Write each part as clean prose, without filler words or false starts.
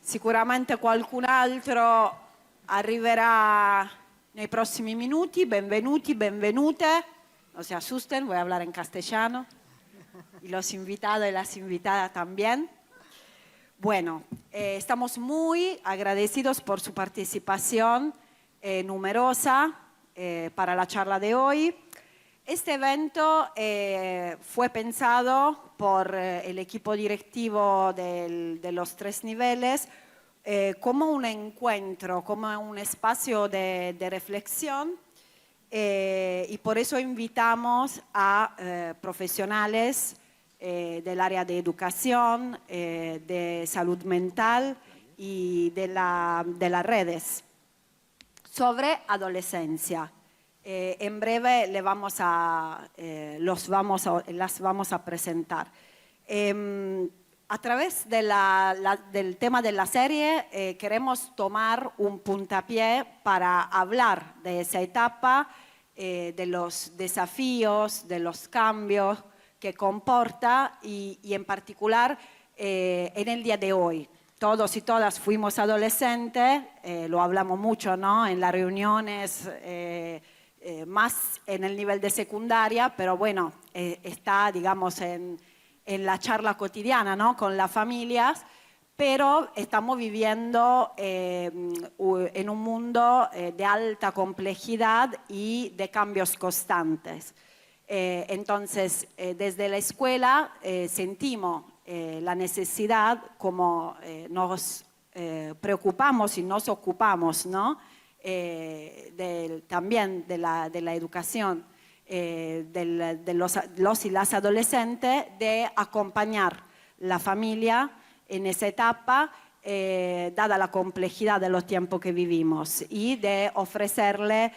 Sicuramente qualcun altro arriverà nei prossimi minuti. Benvenuti, benvenute. No se asusten, voy a hablar en castellano. Y los invitados y las invitadas también. Bueno, estamos muy agradecidos por su participación numerosa para la charla de hoy. Este evento fue pensado por el equipo directivo de los 3 niveles como un encuentro, como un espacio de reflexión y por eso invitamos a profesionales del área de educación, de salud mental y de las redes sobre adolescencia. En breve las vamos a presentar. A través del tema de la serie queremos tomar un puntapié para hablar de esa etapa, de los desafíos, de los cambios que comporta y en particular en el día de hoy. Todos y todas fuimos adolescentes, lo hablamos mucho, ¿no? En las reuniones, más en el nivel de secundaria, pero bueno, está, digamos, en la charla cotidiana, ¿no? Con las familias, pero estamos viviendo en un mundo de alta complejidad y de cambios constantes. Entonces, desde la escuela sentimos la necesidad, como nos preocupamos y nos ocupamos, ¿no? También de la educación de los y las adolescentes, de acompañar la familia en esa etapa, dada la complejidad de los tiempos que vivimos, y de ofrecerle,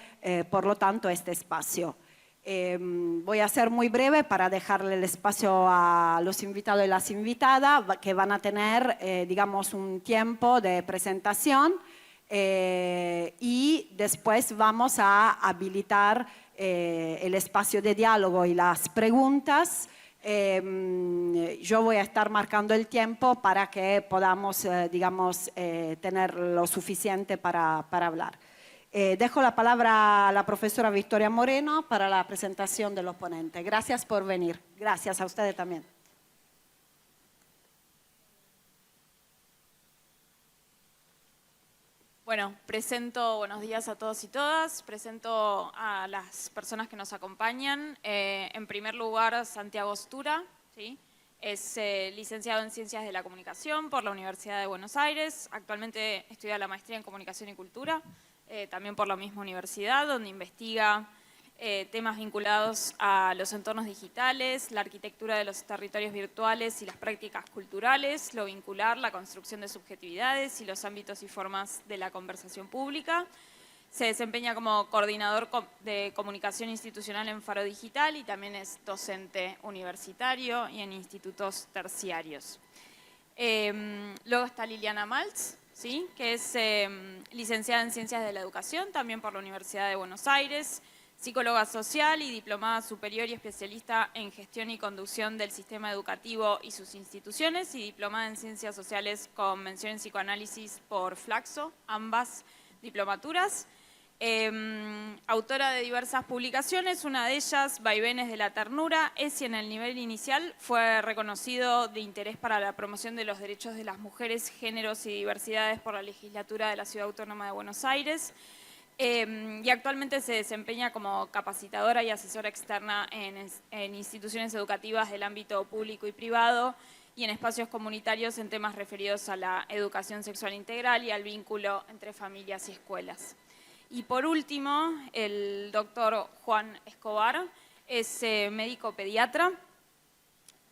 por lo tanto, este espacio. Voy a ser muy breve para dejarle el espacio a los invitados y las invitadas que van a tener, digamos, un tiempo de presentación y después vamos a habilitar el espacio de diálogo y las preguntas. Yo voy a estar marcando el tiempo para que podamos, digamos, tener lo suficiente para hablar. Dejo la palabra a la profesora Victoria Moreno para la presentación de los ponentes. Gracias por venir. Gracias a ustedes también. Bueno, buenos días a todos y todas, presento a las personas que nos acompañan. En primer lugar, Santiago Stura, ¿sí? Es licenciado en Ciencias de la Comunicación por la Universidad de Buenos Aires, actualmente estudia la maestría en Comunicación y Cultura, también por la misma universidad, donde investiga temas vinculados a los entornos digitales, la arquitectura de los territorios virtuales y las prácticas culturales, lo vincular, la construcción de subjetividades y los ámbitos y formas de la conversación pública. Se desempeña como coordinador de comunicación institucional en Faro Digital y también es docente universitario y en institutos terciarios. Luego está Liliana Maltz, ¿sí? Que es licenciada en Ciencias de la Educación, también por la Universidad de Buenos Aires, psicóloga social y diplomada superior y especialista en gestión y conducción del sistema educativo y sus instituciones, y diplomada en Ciencias Sociales con mención en psicoanálisis por Flaxo, ambas diplomaturas. Autora de diversas publicaciones, una de ellas, Vaivenes de la Ternura, ESI en el nivel inicial, fue reconocido de interés para la promoción de los derechos de las mujeres, géneros y diversidades por la legislatura de la Ciudad Autónoma de Buenos Aires, y actualmente se desempeña como capacitadora y asesora externa en instituciones educativas del ámbito público y privado y en espacios comunitarios en temas referidos a la educación sexual integral y al vínculo entre familias y escuelas. Y por último, el doctor Juan Escobar es médico pediatra,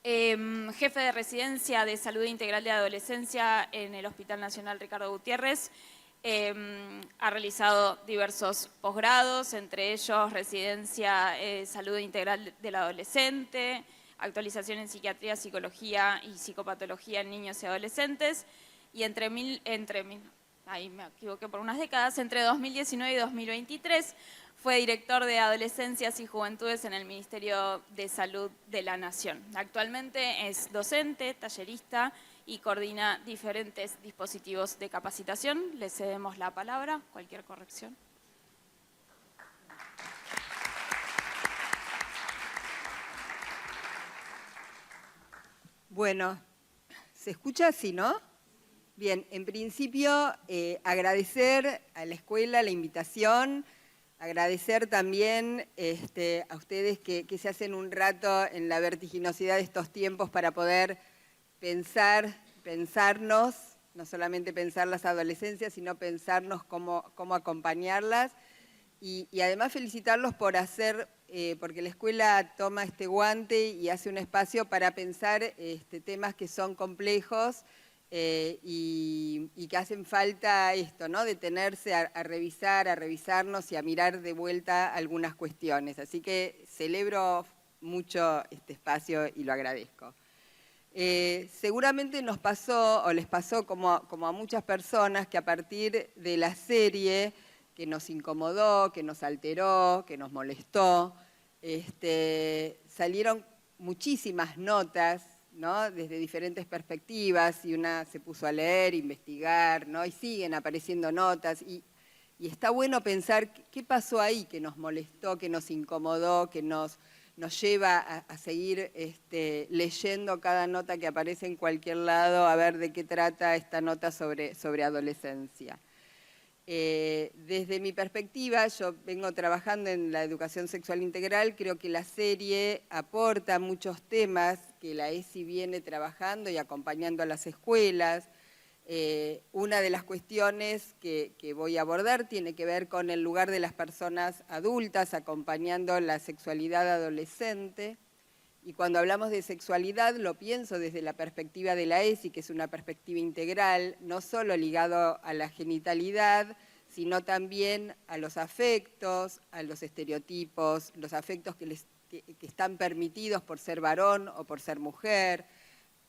jefe de residencia de salud integral de adolescencia en el Hospital Nacional Ricardo Gutiérrez. Ha realizado diversos posgrados, entre ellos residencia salud integral del adolescente, actualización en psiquiatría, psicología y psicopatología en niños y adolescentes, y ahí me equivoqué por unas décadas, entre 2019 y 2023 fue director de Adolescencias y Juventudes en el Ministerio de Salud de la Nación. Actualmente es docente, tallerista y coordina diferentes dispositivos de capacitación. Le cedemos la palabra. Cualquier corrección. Bueno, ¿se escucha así, no? Bien, en principio agradecer a la escuela la invitación, agradecer también a ustedes que se hacen un rato en la vertiginosidad de estos tiempos para poder pensarnos, no solamente pensar las adolescencias, sino pensarnos cómo acompañarlas. Y además felicitarlos por hacer, porque la escuela toma este guante y hace un espacio para pensar temas que son complejos y que hacen falta esto, ¿no? Detenerse a revisar, a revisarnos y a mirar de vuelta algunas cuestiones. Así que celebro mucho este espacio y lo agradezco. Seguramente nos pasó, o les pasó como a muchas personas, que a partir de la serie que nos incomodó, que nos alteró, que nos molestó, salieron muchísimas notas, ¿no? Desde diferentes perspectivas, y una se puso a leer, investigar, ¿no? Y siguen apareciendo notas, y está bueno pensar qué pasó ahí que nos molestó, que nos incomodó, que nos lleva a seguir leyendo cada nota que aparece en cualquier lado, a ver de qué trata esta nota sobre adolescencia. Desde mi perspectiva, yo vengo trabajando en la educación sexual integral, creo que la serie aporta muchos temas que la ESI viene trabajando y acompañando a las escuelas. Una de las cuestiones que voy a abordar tiene que ver con el lugar de las personas adultas acompañando la sexualidad adolescente. Y cuando hablamos de sexualidad lo pienso desde la perspectiva de la ESI, que es una perspectiva integral, no solo ligado a la genitalidad, sino también a los afectos, a los estereotipos, los afectos que están permitidos por ser varón o por ser mujer,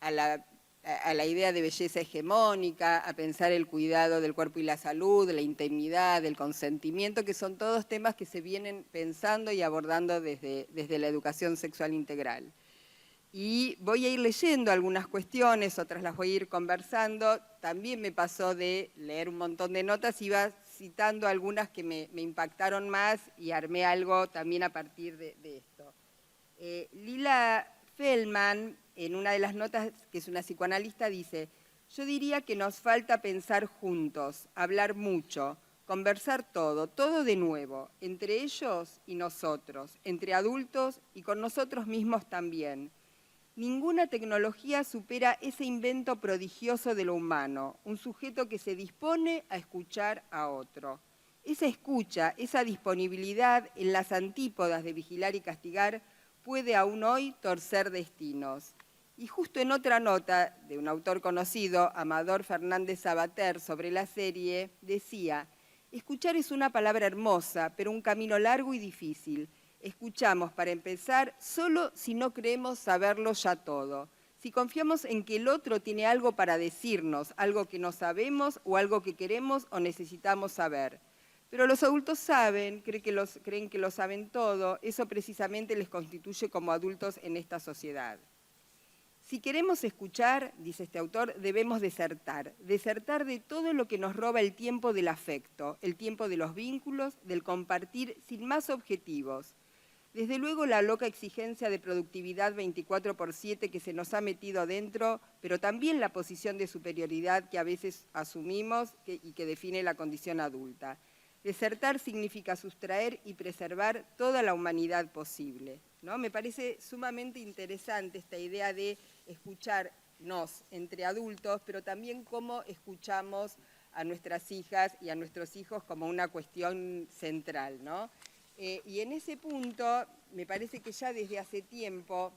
a la idea de belleza hegemónica, a pensar el cuidado del cuerpo y la salud, la intimidad, el consentimiento, que son todos temas que se vienen pensando y abordando desde la educación sexual integral. Y voy a ir leyendo algunas cuestiones, otras las voy a ir conversando. También me pasó de leer un montón de notas, iba citando algunas que me impactaron más y armé algo también a partir de esto. Lila Feldman, en una de las notas, que es una psicoanalista, dice: yo diría que nos falta pensar juntos, hablar mucho, conversar todo de nuevo, entre ellos y nosotros, entre adultos y con nosotros mismos también. Ninguna tecnología supera ese invento prodigioso de lo humano, un sujeto que se dispone a escuchar a otro. Esa escucha, esa disponibilidad en las antípodas de vigilar y castigar puede aún hoy torcer destinos. Y justo en otra nota de un autor conocido, Amador Fernández Sabater, sobre la serie, decía: escuchar es una palabra hermosa, pero un camino largo y difícil. Escuchamos, para empezar, solo si no creemos saberlo ya todo. Si confiamos en que el otro tiene algo para decirnos, algo que no sabemos o algo que queremos o necesitamos saber. Pero los adultos saben, creen que lo saben todo, eso precisamente les constituye como adultos en esta sociedad. Si queremos escuchar, dice este autor, debemos desertar de todo lo que nos roba el tiempo del afecto, el tiempo de los vínculos, del compartir sin más objetivos. Desde luego la loca exigencia de productividad 24/7 que se nos ha metido adentro, pero también la posición de superioridad que a veces asumimos y que define la condición adulta. Desertar significa sustraer y preservar toda la humanidad posible, ¿no? Me parece sumamente interesante esta idea de escucharnos entre adultos, pero también cómo escuchamos a nuestras hijas y a nuestros hijos como una cuestión central, ¿no? Y en ese punto, me parece que ya desde hace tiempo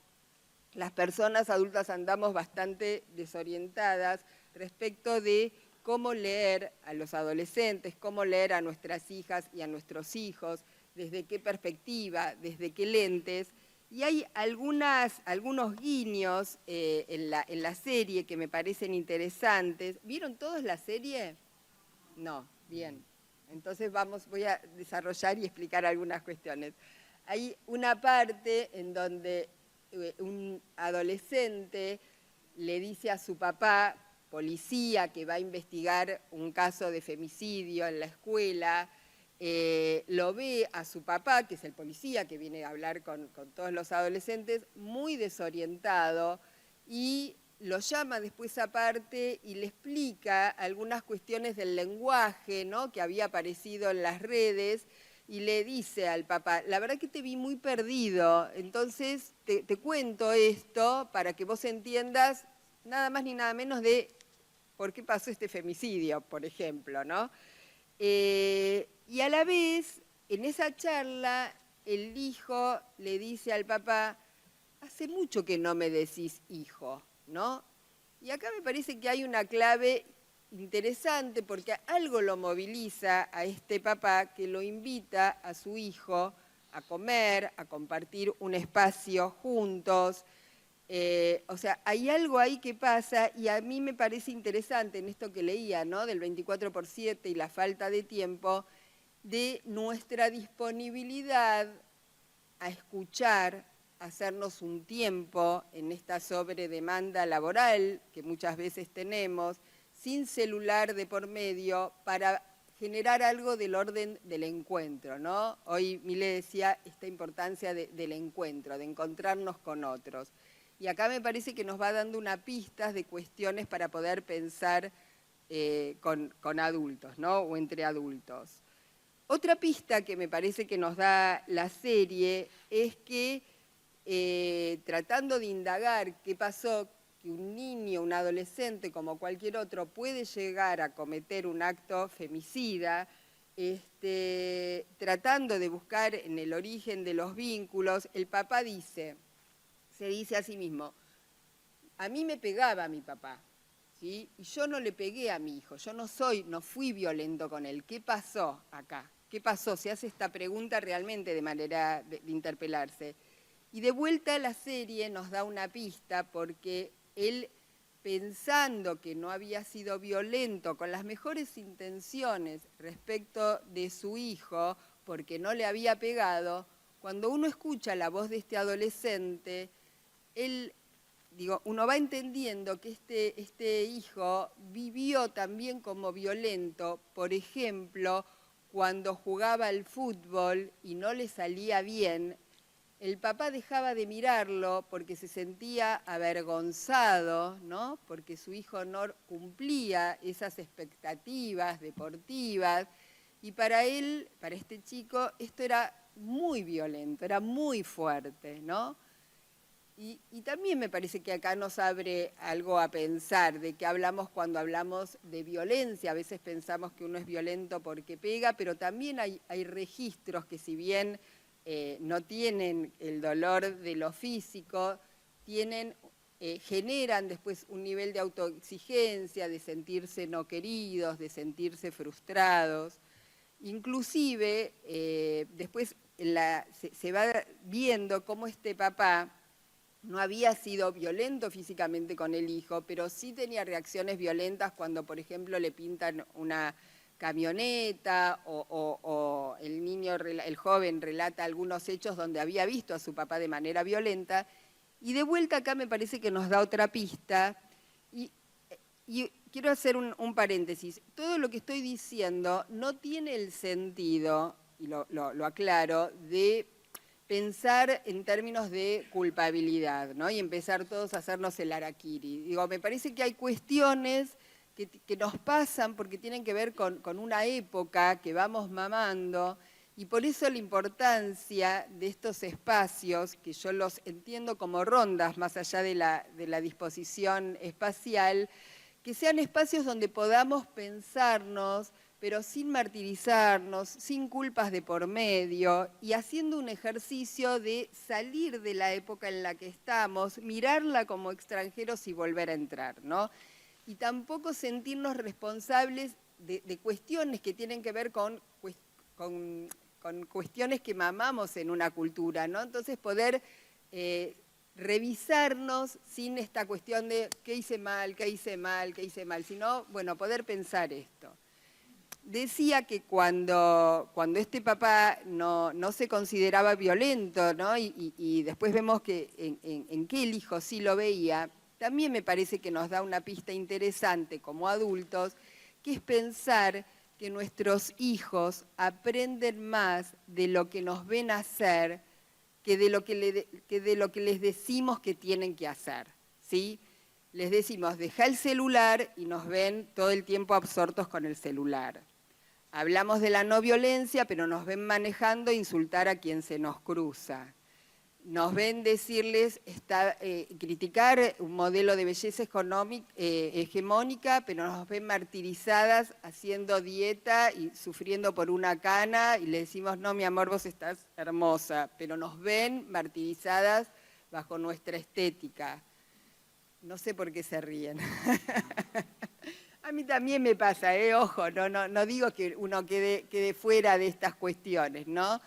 las personas adultas andamos bastante desorientadas respecto de cómo leer a los adolescentes, cómo leer a nuestras hijas y a nuestros hijos, desde qué perspectiva, desde qué lentes. Y hay algunos guiños en la serie que me parecen interesantes. ¿Vieron todos la serie? No, bien. Entonces voy a desarrollar y explicar algunas cuestiones. Hay una parte en donde un adolescente le dice a su papá, policía, que va a investigar un caso de femicidio en la escuela, lo ve a su papá, que es el policía que viene a hablar con todos los adolescentes, muy desorientado, y lo llama después aparte y le explica algunas cuestiones del lenguaje, ¿no?, que había aparecido en las redes, y le dice al papá, la verdad que te vi muy perdido, entonces te cuento esto para que vos entiendas nada más ni nada menos de por qué pasó este femicidio, por ejemplo, ¿no? Y a la vez, en esa charla, el hijo le dice al papá, hace mucho que no me decís hijo, ¿no? Y acá me parece que hay una clave interesante porque algo lo moviliza a este papá que lo invita a su hijo a comer, a compartir un espacio juntos. O sea, hay algo ahí que pasa y a mí me parece interesante en esto que leía, ¿no?, del 24/7 y la falta de tiempo, de nuestra disponibilidad a escuchar, a hacernos un tiempo en esta sobredemanda laboral que muchas veces tenemos, sin celular de por medio, para generar algo del orden del encuentro, ¿no? Hoy Milé decía esta importancia del encuentro, de encontrarnos con otros. Y acá me parece que nos va dando una pista de cuestiones para poder pensar con adultos, ¿no?, o entre adultos. Otra pista que me parece que nos da la serie es que tratando de indagar qué pasó, que un niño, un adolescente como cualquier otro puede llegar a cometer un acto femicida, tratando de buscar en el origen de los vínculos, el papá se dice a sí mismo, a mí me pegaba mi papá, ¿sí?, y yo no le pegué a mi hijo, yo no fui violento con él. ¿Qué pasó acá? ¿Qué pasó? Se hace esta pregunta realmente de manera de interpelarse. Y de vuelta la serie nos da una pista porque él, pensando que no había sido violento, con las mejores intenciones respecto de su hijo, porque no le había pegado, cuando uno escucha la voz de este adolescente, uno va entendiendo que este hijo vivió también como violento, por ejemplo, cuando jugaba al fútbol y no le salía bien, el papá dejaba de mirarlo porque se sentía avergonzado, ¿no?, porque su hijo no cumplía esas expectativas deportivas, y para él, para este chico, esto era muy violento, era muy fuerte, ¿no? Y también me parece que acá nos abre algo a pensar, de qué hablamos cuando hablamos de violencia. A veces pensamos que uno es violento porque pega, pero también hay registros que, si bien no tienen el dolor de lo físico, generan después un nivel de autoexigencia, de sentirse no queridos, de sentirse frustrados. Inclusive, después se va viendo cómo este papá no había sido violento físicamente con el hijo, pero sí tenía reacciones violentas cuando, por ejemplo, le pintan una camioneta o el joven relata algunos hechos donde había visto a su papá de manera violenta. Y de vuelta acá me parece que nos da otra pista. Y quiero hacer un paréntesis. Todo lo que estoy diciendo no tiene el sentido, y lo aclaro, de pensar en términos de culpabilidad, ¿no?, y empezar todos a hacernos el harakiri. Me parece que hay cuestiones que nos pasan porque tienen que ver con una época que vamos mamando, y por eso la importancia de estos espacios, que yo los entiendo como rondas más allá de la disposición espacial, que sean espacios donde podamos pensarnos, pero sin martirizarnos, sin culpas de por medio, y haciendo un ejercicio de salir de la época en la que estamos, mirarla como extranjeros y volver a entrar, ¿no? Y tampoco sentirnos responsables de cuestiones que tienen que ver con cuestiones que mamamos en una cultura, ¿no? Entonces poder revisarnos sin esta cuestión de qué hice mal, sino, bueno, poder pensar esto. Decía que cuando este papá no se consideraba violento, ¿no?, y después vemos que en qué el hijo sí lo veía, también me parece que nos da una pista interesante como adultos, que es pensar que nuestros hijos aprenden más de lo que nos ven hacer que de lo que les decimos que tienen que hacer, ¿sí? Les decimos, deja el celular y nos ven todo el tiempo absortos con el celular. Hablamos de la no violencia, pero nos ven manejando e insultar a quien se nos cruza. Nos ven criticar un modelo de belleza hegemónica, pero nos ven martirizadas haciendo dieta y sufriendo por una cana y le decimos, no, mi amor, vos estás hermosa, pero nos ven martirizadas bajo nuestra estética. No sé por qué se ríen. A mí también me pasa, ojo, no digo que uno quede fuera de estas cuestiones, ¿no?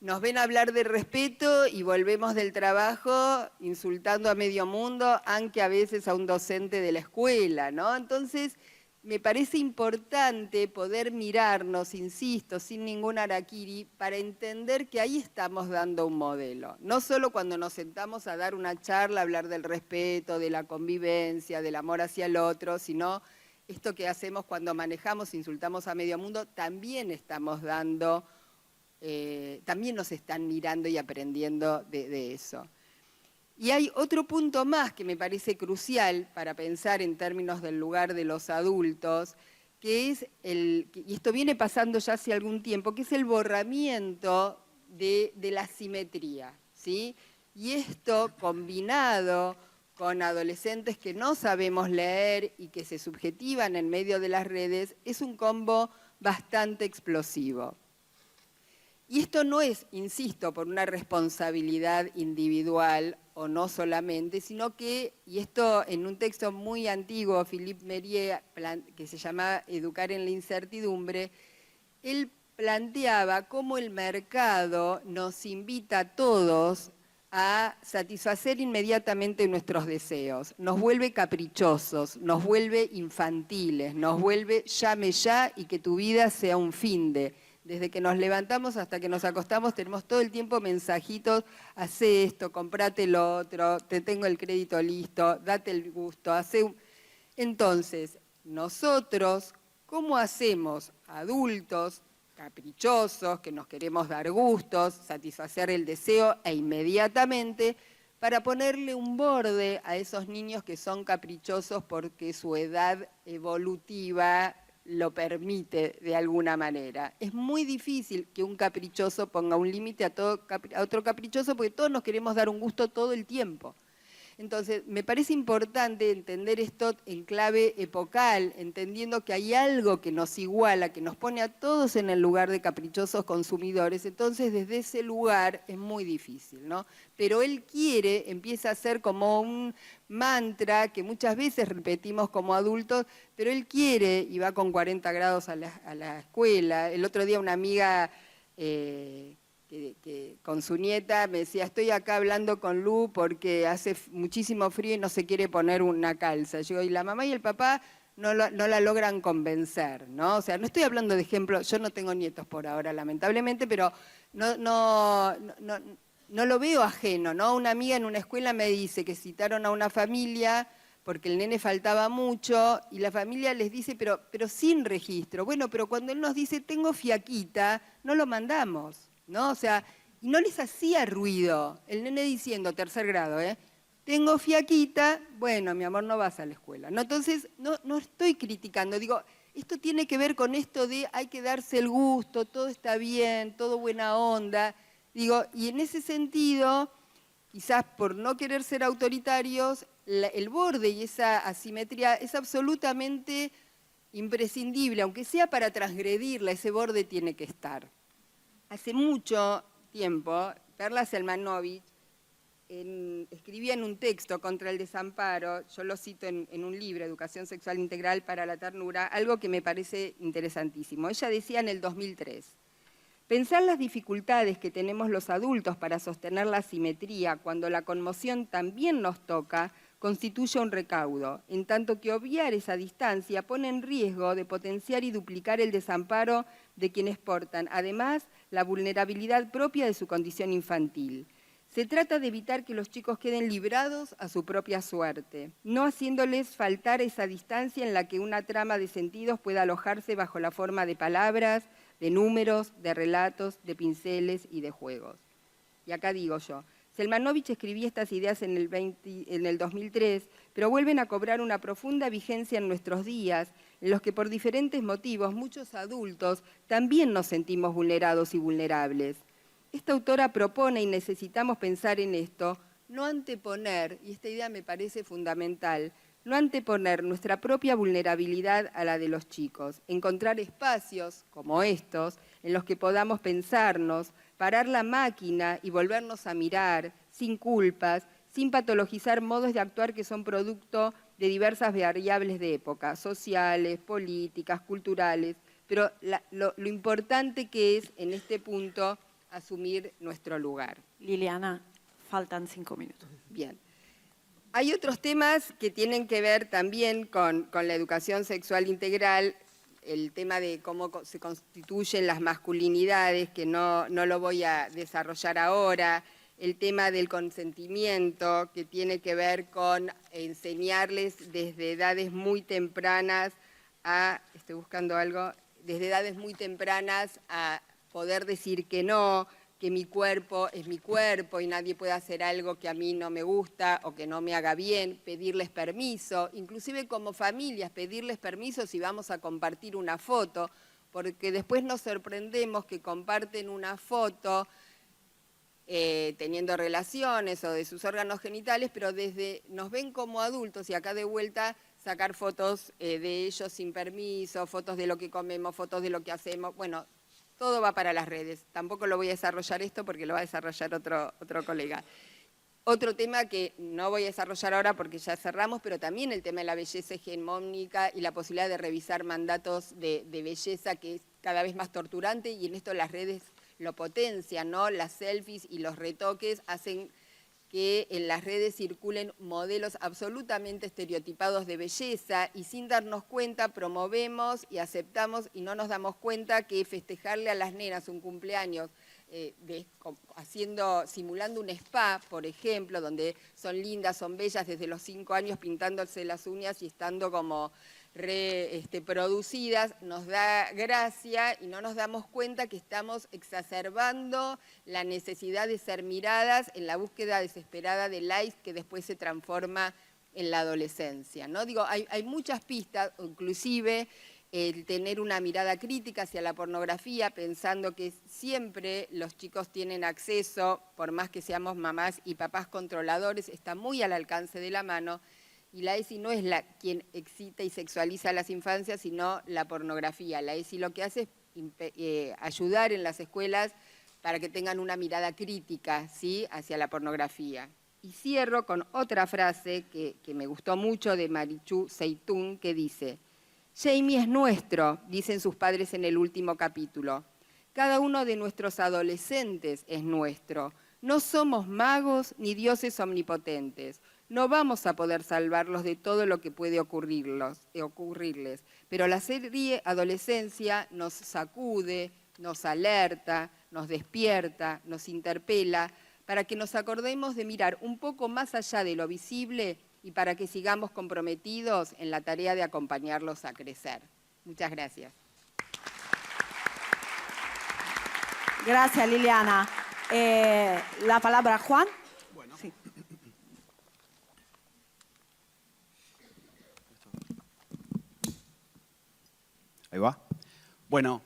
Nos ven hablar de respeto y volvemos del trabajo insultando a medio mundo, aunque a veces a un docente de la escuela, ¿no? Entonces, me parece importante poder mirarnos, insisto, sin ningún harakiri, para entender que ahí estamos dando un modelo. No solo cuando nos sentamos a dar una charla, hablar del respeto, de la convivencia, del amor hacia el otro, sino esto que hacemos cuando manejamos, insultamos a medio mundo, también estamos dando... también nos están mirando y aprendiendo de eso. Y hay otro punto más que me parece crucial para pensar en términos del lugar de los adultos, que es, y esto viene pasando ya hace algún tiempo, que es el borramiento de la simetría, ¿sí? Y esto combinado con adolescentes que no sabemos leer y que se subjetivan en medio de las redes, es un combo bastante explosivo. Y esto no es, insisto, por una responsabilidad individual o no solamente, sino que, y esto en un texto muy antiguo, Philippe Mérieux, que se llama Educar en la incertidumbre, él planteaba cómo el mercado nos invita a todos a satisfacer inmediatamente nuestros deseos, nos vuelve caprichosos, nos vuelve infantiles, nos vuelve llame ya y que tu vida sea un finde. Desde que nos levantamos hasta que nos acostamos tenemos todo el tiempo mensajitos, hacé esto, comprate lo otro, te tengo el crédito listo, date el gusto, Entonces, nosotros, ¿cómo hacemos adultos caprichosos, que nos queremos dar gustos, satisfacer el deseo e inmediatamente, para ponerle un borde a esos niños que son caprichosos porque su edad evolutiva lo permite de alguna manera? Es muy difícil que un caprichoso ponga un límite a otro caprichoso porque todos nos queremos dar un gusto todo el tiempo. Entonces, me parece importante entender esto en clave epocal, entendiendo que hay algo que nos iguala, que nos pone a todos en el lugar de caprichosos consumidores. Entonces, desde ese lugar es muy difícil, ¿no? Pero él empieza a ser como un mantra que muchas veces repetimos como adultos, pero él quiere y va con 40 grados a la escuela. El otro día una amiga... que con su nieta me decía, estoy acá hablando con Lu porque hace muchísimo frío y no se quiere poner una calza. Yo digo, y la mamá y el papá no la logran convencer, ¿no? O sea, no estoy hablando de ejemplo, yo no tengo nietos por ahora, lamentablemente, pero no lo veo ajeno, ¿no? Una amiga en una escuela me dice que citaron a una familia porque el nene faltaba mucho, y la familia les dice, pero sin registro. Bueno, pero cuando él nos dice, tengo fiaquita, no lo mandamos, ¿no? O sea, y no les hacía ruido. El nene diciendo, 3er grado, tengo fiaquita, bueno, mi amor, no vas a la escuela, ¿no? Entonces, no estoy criticando, digo, esto tiene que ver con esto de hay que darse el gusto, todo está bien, todo buena onda. Digo, y en ese sentido, quizás por no querer ser autoritarios, el borde y esa asimetría es absolutamente imprescindible, aunque sea para transgredirla, ese borde tiene que estar. Hace mucho tiempo, Perla Selmanovich escribía en un texto contra el desamparo, yo lo cito en un libro, Educación Sexual Integral para la Ternura, algo que me parece interesantísimo. Ella decía en el 2003, pensar las dificultades que tenemos los adultos para sostener la simetría cuando la conmoción también nos toca, constituye un recaudo, en tanto que obviar esa distancia pone en riesgo de potenciar y duplicar el desamparo de quienes portan, además, la vulnerabilidad propia de su condición infantil. Se trata de evitar que los chicos queden librados a su propia suerte, no haciéndoles faltar esa distancia en la que una trama de sentidos pueda alojarse bajo la forma de palabras, de números, de relatos, de pinceles y de juegos. Y acá digo yo, Selmanovich escribía estas ideas en el 2003, pero vuelven a cobrar una profunda vigencia en nuestros días, en los que por diferentes motivos muchos adultos también nos sentimos vulnerados y vulnerables. Esta autora propone, y necesitamos pensar en esto, no anteponer, y esta idea me parece fundamental, no anteponer nuestra propia vulnerabilidad a la de los chicos, encontrar espacios como estos en los que podamos pensarnos, parar la máquina y volvernos a mirar, sin culpas, sin patologizar modos de actuar que son producto de diversas variables de época, sociales, políticas, culturales, pero lo importante que es en este punto asumir nuestro lugar. Liliana, faltan 5 minutos. Bien. Hay otros temas que tienen que ver también con la educación sexual integral, el tema de cómo se constituyen las masculinidades, que no lo voy a desarrollar ahora, el tema del consentimiento, que tiene que ver con enseñarles desde edades muy tempranas estoy buscando algo, desde edades muy tempranas a poder decir que no, que mi cuerpo es mi cuerpo y nadie puede hacer algo que a mí no me gusta o que no me haga bien, pedirles permiso, inclusive como familias, pedirles permiso si vamos a compartir una foto, porque después nos sorprendemos que comparten una foto teniendo relaciones o de sus órganos genitales, pero nos ven como adultos y acá de vuelta sacar fotos de ellos sin permiso, fotos de lo que comemos, fotos de lo que hacemos, bueno, todo va para las redes. Tampoco lo voy a desarrollar esto porque lo va a desarrollar otro colega. Otro tema que no voy a desarrollar ahora porque ya cerramos, pero también el tema de la belleza hegemónica y la posibilidad de revisar mandatos de belleza que es cada vez más torturante y en esto las redes lo potencian, ¿no? Las selfies y los retoques hacen que en las redes circulen modelos absolutamente estereotipados de belleza y sin darnos cuenta promovemos y aceptamos y no nos damos cuenta que festejarle a las nenas un cumpleaños simulando un spa, por ejemplo, donde son lindas, son bellas desde los 5 años pintándose las uñas y estando como producidas, nos da gracia y no nos damos cuenta que estamos exacerbando la necesidad de ser miradas en la búsqueda desesperada de likes que después se transforma en la adolescencia, ¿no? Digo, hay muchas pistas, inclusive el tener una mirada crítica hacia la pornografía, pensando que siempre los chicos tienen acceso, por más que seamos mamás y papás controladores, está muy al alcance de la mano, y la ESI no es quien excita y sexualiza a las infancias, sino la pornografía. La ESI lo que hace es ayudar en las escuelas para que tengan una mirada crítica, ¿sí?, hacia la pornografía. Y cierro con otra frase que me gustó mucho de Marichu Seitún, que dice: Jamie es nuestro, dicen sus padres en el último capítulo. Cada uno de nuestros adolescentes es nuestro. No somos magos ni dioses omnipotentes. No vamos a poder salvarlos de todo lo que puede ocurrirles, pero la serie Adolescencia nos sacude, nos alerta, nos despierta, nos interpela, para que nos acordemos de mirar un poco más allá de lo visible y para que sigamos comprometidos en la tarea de acompañarlos a crecer. Muchas gracias. Gracias, Liliana. La palabra a Juan. Bueno. Sí. Ahí va. Bueno,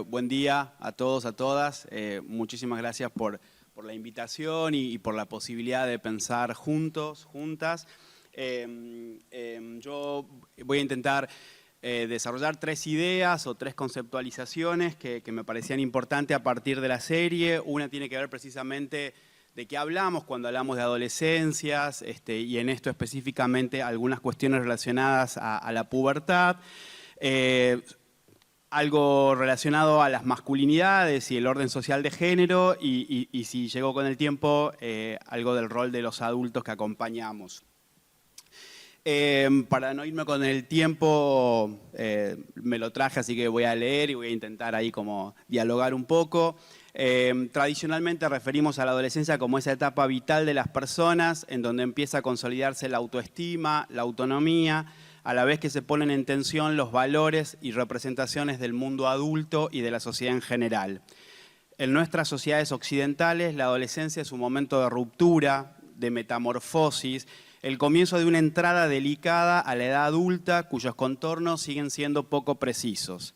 buen día a todos, a todas. Muchísimas gracias por la invitación y por la posibilidad de pensar juntos, juntas. Yo voy a intentar desarrollar 3 ideas o 3 conceptualizaciones que me parecían importantes a partir de la serie. Una tiene que ver precisamente de qué hablamos cuando hablamos de adolescencias y en esto específicamente algunas cuestiones relacionadas a la pubertad. Algo relacionado a las masculinidades y el orden social de género y si llegó con el tiempo, algo del rol de los adultos que acompañamos. Para no irme con el tiempo, me lo traje, así que voy a leer y voy a intentar ahí como dialogar un poco. Tradicionalmente referimos a la adolescencia como esa etapa vital de las personas en donde empieza a consolidarse la autoestima, la autonomía, a la vez que se ponen en tensión los valores y representaciones del mundo adulto y de la sociedad en general. En nuestras sociedades occidentales, la adolescencia es un momento de ruptura, de metamorfosis, el comienzo de una entrada delicada a la edad adulta cuyos contornos siguen siendo poco precisos.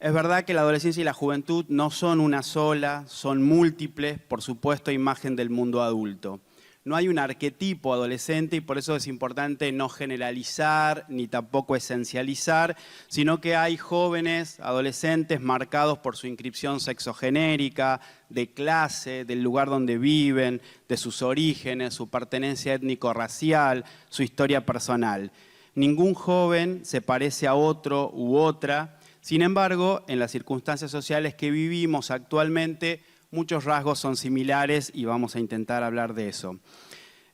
Es verdad que la adolescencia y la juventud no son una sola, son múltiples, por supuesto, imagen del mundo adulto. No hay un arquetipo adolescente y por eso es importante no generalizar ni tampoco esencializar, sino que hay jóvenes, adolescentes marcados por su inscripción sexogenérica, de clase, del lugar donde viven, de sus orígenes, su pertenencia étnico-racial, su historia personal. Ningún joven se parece a otro u otra. Sin embargo, en las circunstancias sociales que vivimos actualmente, muchos rasgos son similares y vamos a intentar hablar de eso.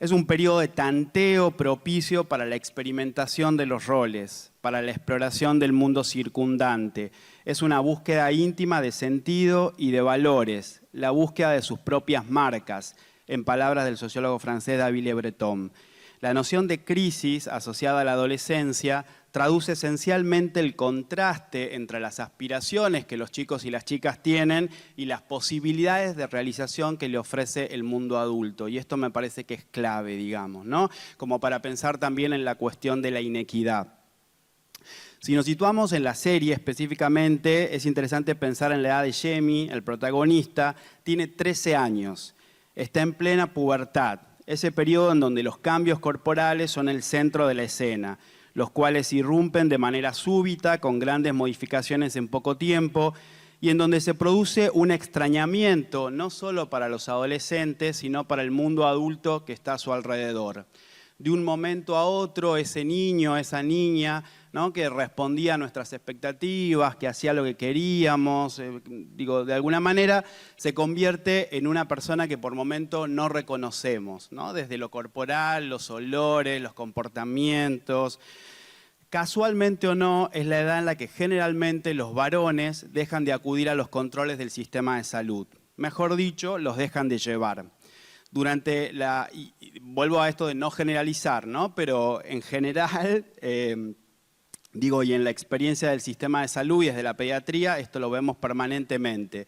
Es un periodo de tanteo propicio para la experimentación de los roles, para la exploración del mundo circundante. Es una búsqueda íntima de sentido y de valores, la búsqueda de sus propias marcas, en palabras del sociólogo francés David Le Breton. La noción de crisis asociada a la adolescencia traduce esencialmente el contraste entre las aspiraciones que los chicos y las chicas tienen y las posibilidades de realización que le ofrece el mundo adulto. Y esto me parece que es clave, digamos, ¿no? Como para pensar también en la cuestión de la inequidad. Si nos situamos en la serie específicamente, es interesante pensar en la edad de Jamie, el protagonista. Tiene 13 años, está en plena pubertad. Ese periodo en donde los cambios corporales son el centro de la escena, los cuales irrumpen de manera súbita, con grandes modificaciones en poco tiempo, y en donde se produce un extrañamiento, no solo para los adolescentes, sino para el mundo adulto que está a su alrededor. De un momento a otro, ese niño, esa niña, ¿no?, que respondía a nuestras expectativas, que hacía lo que queríamos, de alguna manera se convierte en una persona que por momento no reconocemos, ¿no?, desde lo corporal, los olores, los comportamientos. Casualmente o no, es la edad en la que generalmente los varones dejan de acudir a los controles del sistema de salud. Mejor dicho, los dejan de llevar. Y vuelvo a esto de no generalizar, ¿no?, pero en general, y en la experiencia del sistema de salud y desde la pediatría, esto lo vemos permanentemente.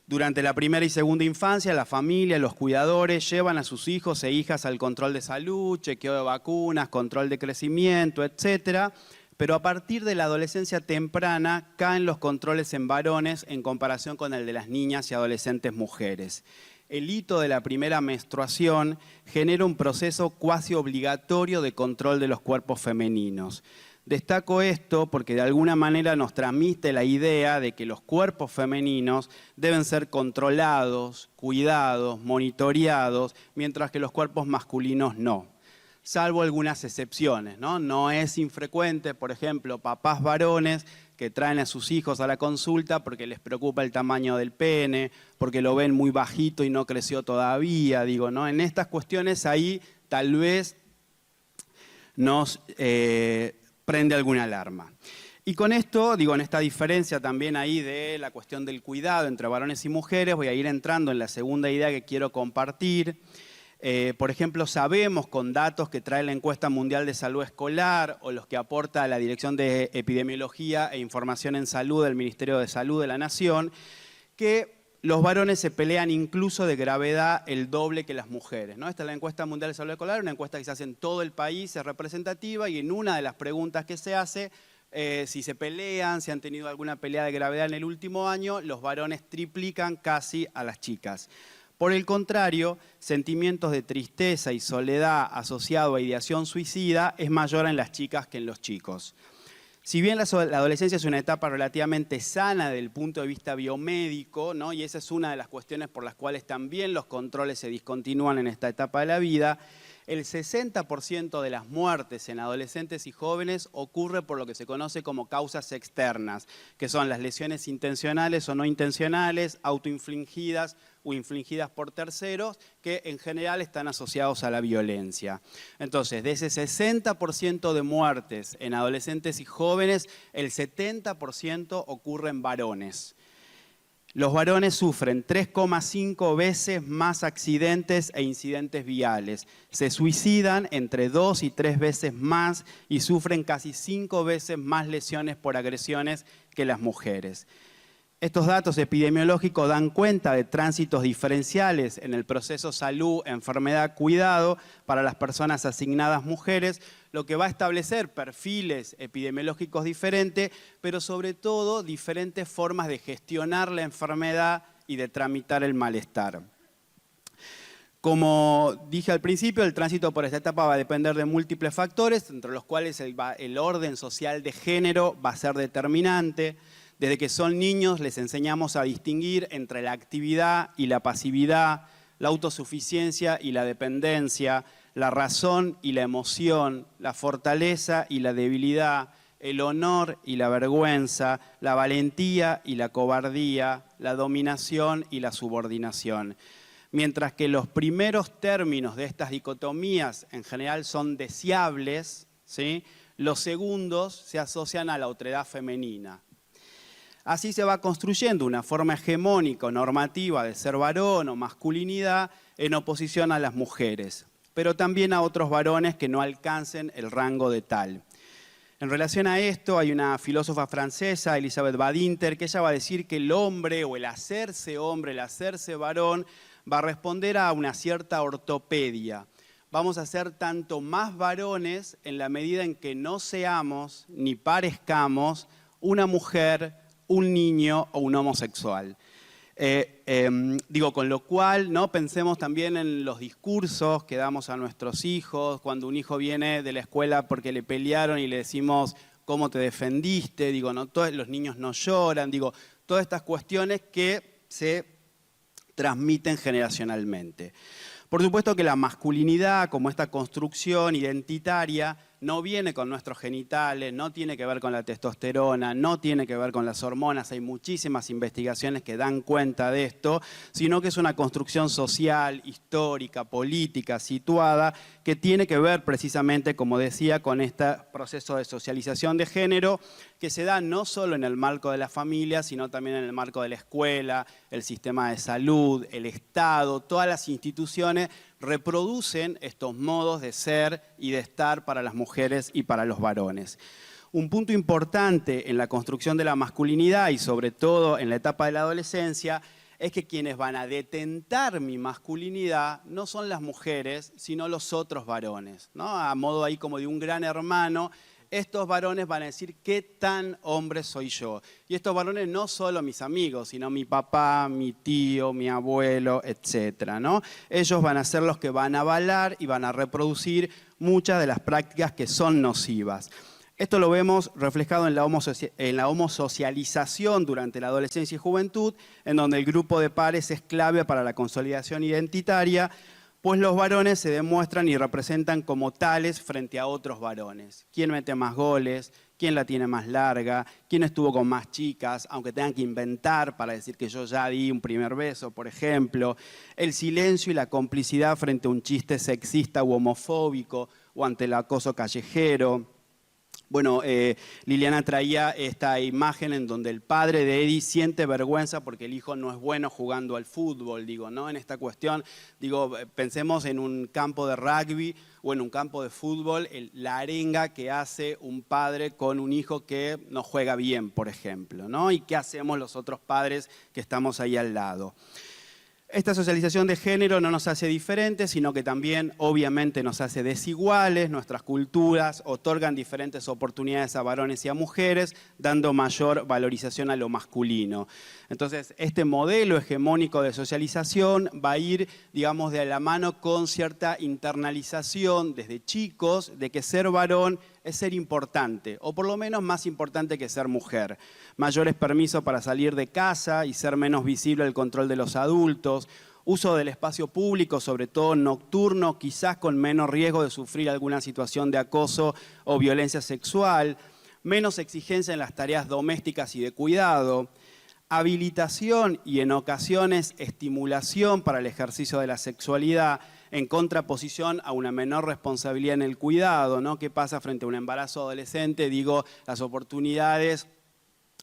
Durante la primera y segunda infancia, la familia, los cuidadores llevan a sus hijos e hijas al control de salud, chequeo de vacunas, control de crecimiento, etcétera. Pero a partir de la adolescencia temprana caen los controles en varones en comparación con el de las niñas y adolescentes mujeres. El hito de la primera menstruación genera un proceso cuasi obligatorio de control de los cuerpos femeninos. Destaco esto porque de alguna manera nos transmite la idea de que los cuerpos femeninos deben ser controlados, cuidados, monitoreados, mientras que los cuerpos masculinos no. Salvo algunas excepciones, ¿no? No es infrecuente, por ejemplo, papás varones que traen a sus hijos a la consulta porque les preocupa el tamaño del pene, porque lo ven muy bajito y no creció todavía, ¿no? En estas cuestiones ahí tal vez nos prende alguna alarma. Y con esto, en esta diferencia también ahí de la cuestión del cuidado entre varones y mujeres, voy a ir entrando en la segunda idea que quiero compartir. Por ejemplo, sabemos con datos que trae la Encuesta Mundial de Salud Escolar o los que aporta la Dirección de Epidemiología e Información en Salud del Ministerio de Salud de la Nación, que los varones se pelean incluso de gravedad el doble que las mujeres, ¿no? Esta es la Encuesta Mundial de Salud Escolar, una encuesta que se hace en todo el país, es representativa, y en una de las preguntas que se hace, si se pelean, si han tenido alguna pelea de gravedad en el último año, los varones triplican casi a las chicas. Por el contrario, sentimientos de tristeza y soledad asociado a ideación suicida es mayor en las chicas que en los chicos. Si bien la adolescencia es una etapa relativamente sana desde el punto de vista biomédico, ¿no?, y esa es una de las cuestiones por las cuales también los controles se discontinúan en esta etapa de la vida, El 60% de las muertes en adolescentes y jóvenes ocurre por lo que se conoce como causas externas, que son las lesiones intencionales o no intencionales, autoinfligidas o infligidas por terceros, que en general están asociados a la violencia. Entonces, de ese 60% de muertes en adolescentes y jóvenes, el 70% ocurre en varones. Los varones sufren 3,5 veces más accidentes e incidentes viales. Se suicidan entre 2 y 3 veces más y sufren casi 5 veces más lesiones por agresiones que las mujeres. Estos datos epidemiológicos dan cuenta de tránsitos diferenciales en el proceso salud, enfermedad, cuidado para las personas asignadas mujeres, lo que va a establecer perfiles epidemiológicos diferentes, pero sobre todo diferentes formas de gestionar la enfermedad y de tramitar el malestar. Como dije al principio, el tránsito por esta etapa va a depender de múltiples factores, entre los cuales el orden social de género va a ser determinante. Desde que son niños les enseñamos a distinguir entre la actividad y la pasividad, la autosuficiencia y la dependencia, la razón y la emoción, la fortaleza y la debilidad, el honor y la vergüenza, la valentía y la cobardía, la dominación y la subordinación. Mientras que los primeros términos de estas dicotomías en general son deseables, ¿sí? Los segundos se asocian a la otredad femenina. Así se va construyendo una forma hegemónica o normativa de ser varón o masculinidad en oposición a las mujeres, pero también a otros varones que no alcancen el rango de tal. En relación a esto, hay una filósofa francesa, Elisabeth Badinter, que ella va a decir que el hombre o el hacerse hombre, el hacerse varón, va a responder a una cierta ortopedia. Vamos a ser tanto más varones en la medida en que no seamos ni parezcamos una mujer, un niño o un homosexual. Con lo cual, ¿no? Pensemos también en los discursos que damos a nuestros hijos, cuando un hijo viene de la escuela porque le pelearon y le decimos cómo te defendiste, no, todos los niños no lloran, todas estas cuestiones que se transmiten generacionalmente. Por supuesto que la masculinidad, como esta construcción identitaria, no viene con nuestros genitales, no tiene que ver con la testosterona, no tiene que ver con las hormonas, hay muchísimas investigaciones que dan cuenta de esto, sino que es una construcción social, histórica, política, situada, que tiene que ver precisamente, como decía, con este proceso de socialización de género, que se da no solo en el marco de la familia, sino también en el marco de la escuela, el sistema de salud, el Estado, todas las instituciones reproducen estos modos de ser y de estar para las mujeres y para los varones. Un punto importante en la construcción de la masculinidad y sobre todo en la etapa de la adolescencia es que quienes van a detentar mi masculinidad no son las mujeres, sino los otros varones, ¿no? A modo ahí como de un gran hermano. Estos varones van a decir qué tan hombre soy yo. Y estos varones no solo mis amigos, sino mi papá, mi tío, mi abuelo, etc., ¿no? Ellos van a ser los que van a avalar y van a reproducir muchas de las prácticas que son nocivas. Esto lo vemos reflejado en la homosocialización durante la adolescencia y juventud, en donde el grupo de pares es clave para la consolidación identitaria, pues los varones se demuestran y representan como tales frente a otros varones. ¿Quién mete más goles? ¿Quién la tiene más larga? ¿Quién estuvo con más chicas? Aunque tengan que inventar para decir que yo ya di un primer beso, por ejemplo. El silencio y la complicidad frente a un chiste sexista u homofóbico o ante el acoso callejero. Bueno, Liliana traía esta imagen en donde el padre de Eddie siente vergüenza porque el hijo no es bueno jugando al fútbol, ¿no? En esta cuestión, pensemos en un campo de rugby o en un campo de fútbol, la arenga que hace un padre con un hijo que no juega bien, por ejemplo, ¿no? Y qué hacemos los otros padres que estamos ahí al lado. Esta socialización de género no nos hace diferentes, sino que también obviamente nos hace desiguales. Nuestras culturas otorgan diferentes oportunidades a varones y a mujeres, dando mayor valorización a lo masculino. Entonces, este modelo hegemónico de socialización va a ir, de la mano con cierta internalización desde chicos de que ser varón es ser importante, o por lo menos más importante que ser mujer. Mayores permisos para salir de casa y ser menos visible el control de los adultos, uso del espacio público, sobre todo nocturno, quizás con menos riesgo de sufrir alguna situación de acoso o violencia sexual, menos exigencia en las tareas domésticas y de cuidado, habilitación y en ocasiones estimulación para el ejercicio de la sexualidad en contraposición a una menor responsabilidad en el cuidado, ¿no? ¿Qué pasa frente a un embarazo adolescente? Digo, las oportunidades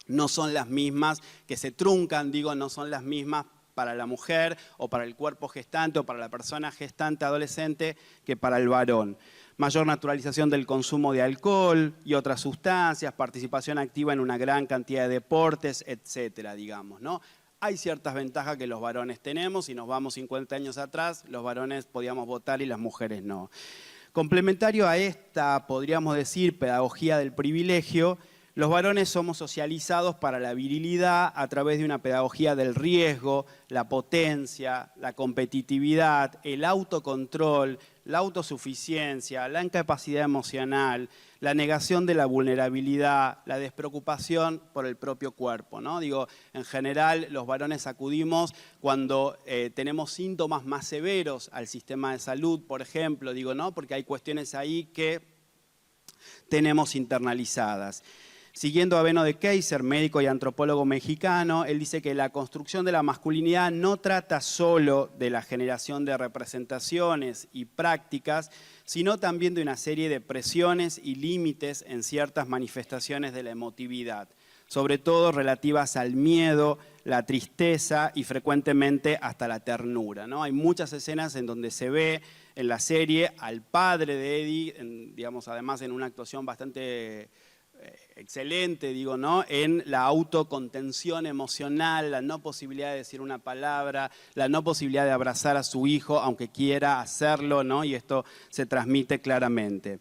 no son las mismas, que se truncan, digo, no son las mismas para la mujer o para el cuerpo gestante o para la persona gestante adolescente que para el varón. Mayor naturalización del consumo de alcohol y otras sustancias, participación activa en una gran cantidad de deportes, etcétera, digamos, ¿no? Hay ciertas ventajas que los varones tenemos, si nos vamos 50 años atrás, los varones podíamos votar y las mujeres no. Complementario a esta, podríamos decir, pedagogía del privilegio, los varones somos socializados para la virilidad a través de una pedagogía del riesgo, la potencia, la competitividad, el autocontrol, la autosuficiencia, la incapacidad emocional, la negación de la vulnerabilidad, la despreocupación por el propio cuerpo, ¿no? Digo, en general los varones acudimos cuando tenemos síntomas más severos al sistema de salud, por ejemplo, digo, ¿no? Porque hay cuestiones ahí que tenemos internalizadas. Siguiendo a Beno de Keyser, médico y antropólogo mexicano, él dice que la construcción de la masculinidad no trata solo de la generación de representaciones y prácticas, sino también de una serie de presiones y límites en ciertas manifestaciones de la emotividad, sobre todo relativas al miedo, la tristeza y frecuentemente hasta la ternura, ¿no? Hay muchas escenas en donde se ve en la serie al padre de Eddie, digamos, además en una actuación bastante excelente, digo, ¿no? En la autocontención emocional, la no posibilidad de decir una palabra, la no posibilidad de abrazar a su hijo, aunque quiera hacerlo, ¿no? Y esto se transmite claramente.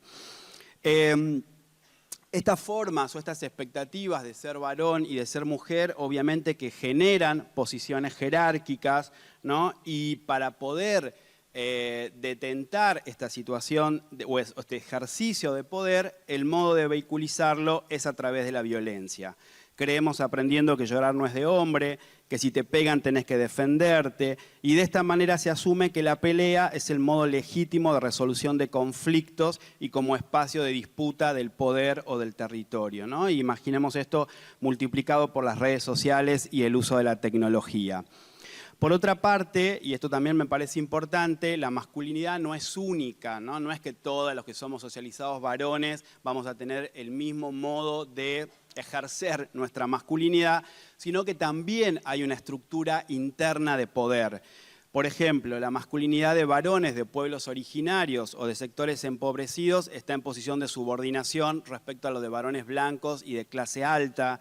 Estas formas o estas expectativas de ser varón y de ser mujer, obviamente que generan posiciones jerárquicas, ¿no? Y para poder detentar esta situación o este ejercicio de poder, el modo de vehiculizarlo es a través de la violencia. Creemos aprendiendo que llorar no es de hombre, que si te pegan tenés que defenderte, y de esta manera se asume que la pelea es el modo legítimo de resolución de conflictos y como espacio de disputa del poder o del territorio, ¿no? Y imaginemos esto multiplicado por las redes sociales y el uso de la tecnología. Por otra parte, y esto también me parece importante, la masculinidad no es única, ¿no? No es que todos los que somos socializados varones vamos a tener el mismo modo de ejercer nuestra masculinidad, sino que también hay una estructura interna de poder. Por ejemplo, la masculinidad de varones de pueblos originarios o de sectores empobrecidos está en posición de subordinación respecto a lo de varones blancos y de clase alta,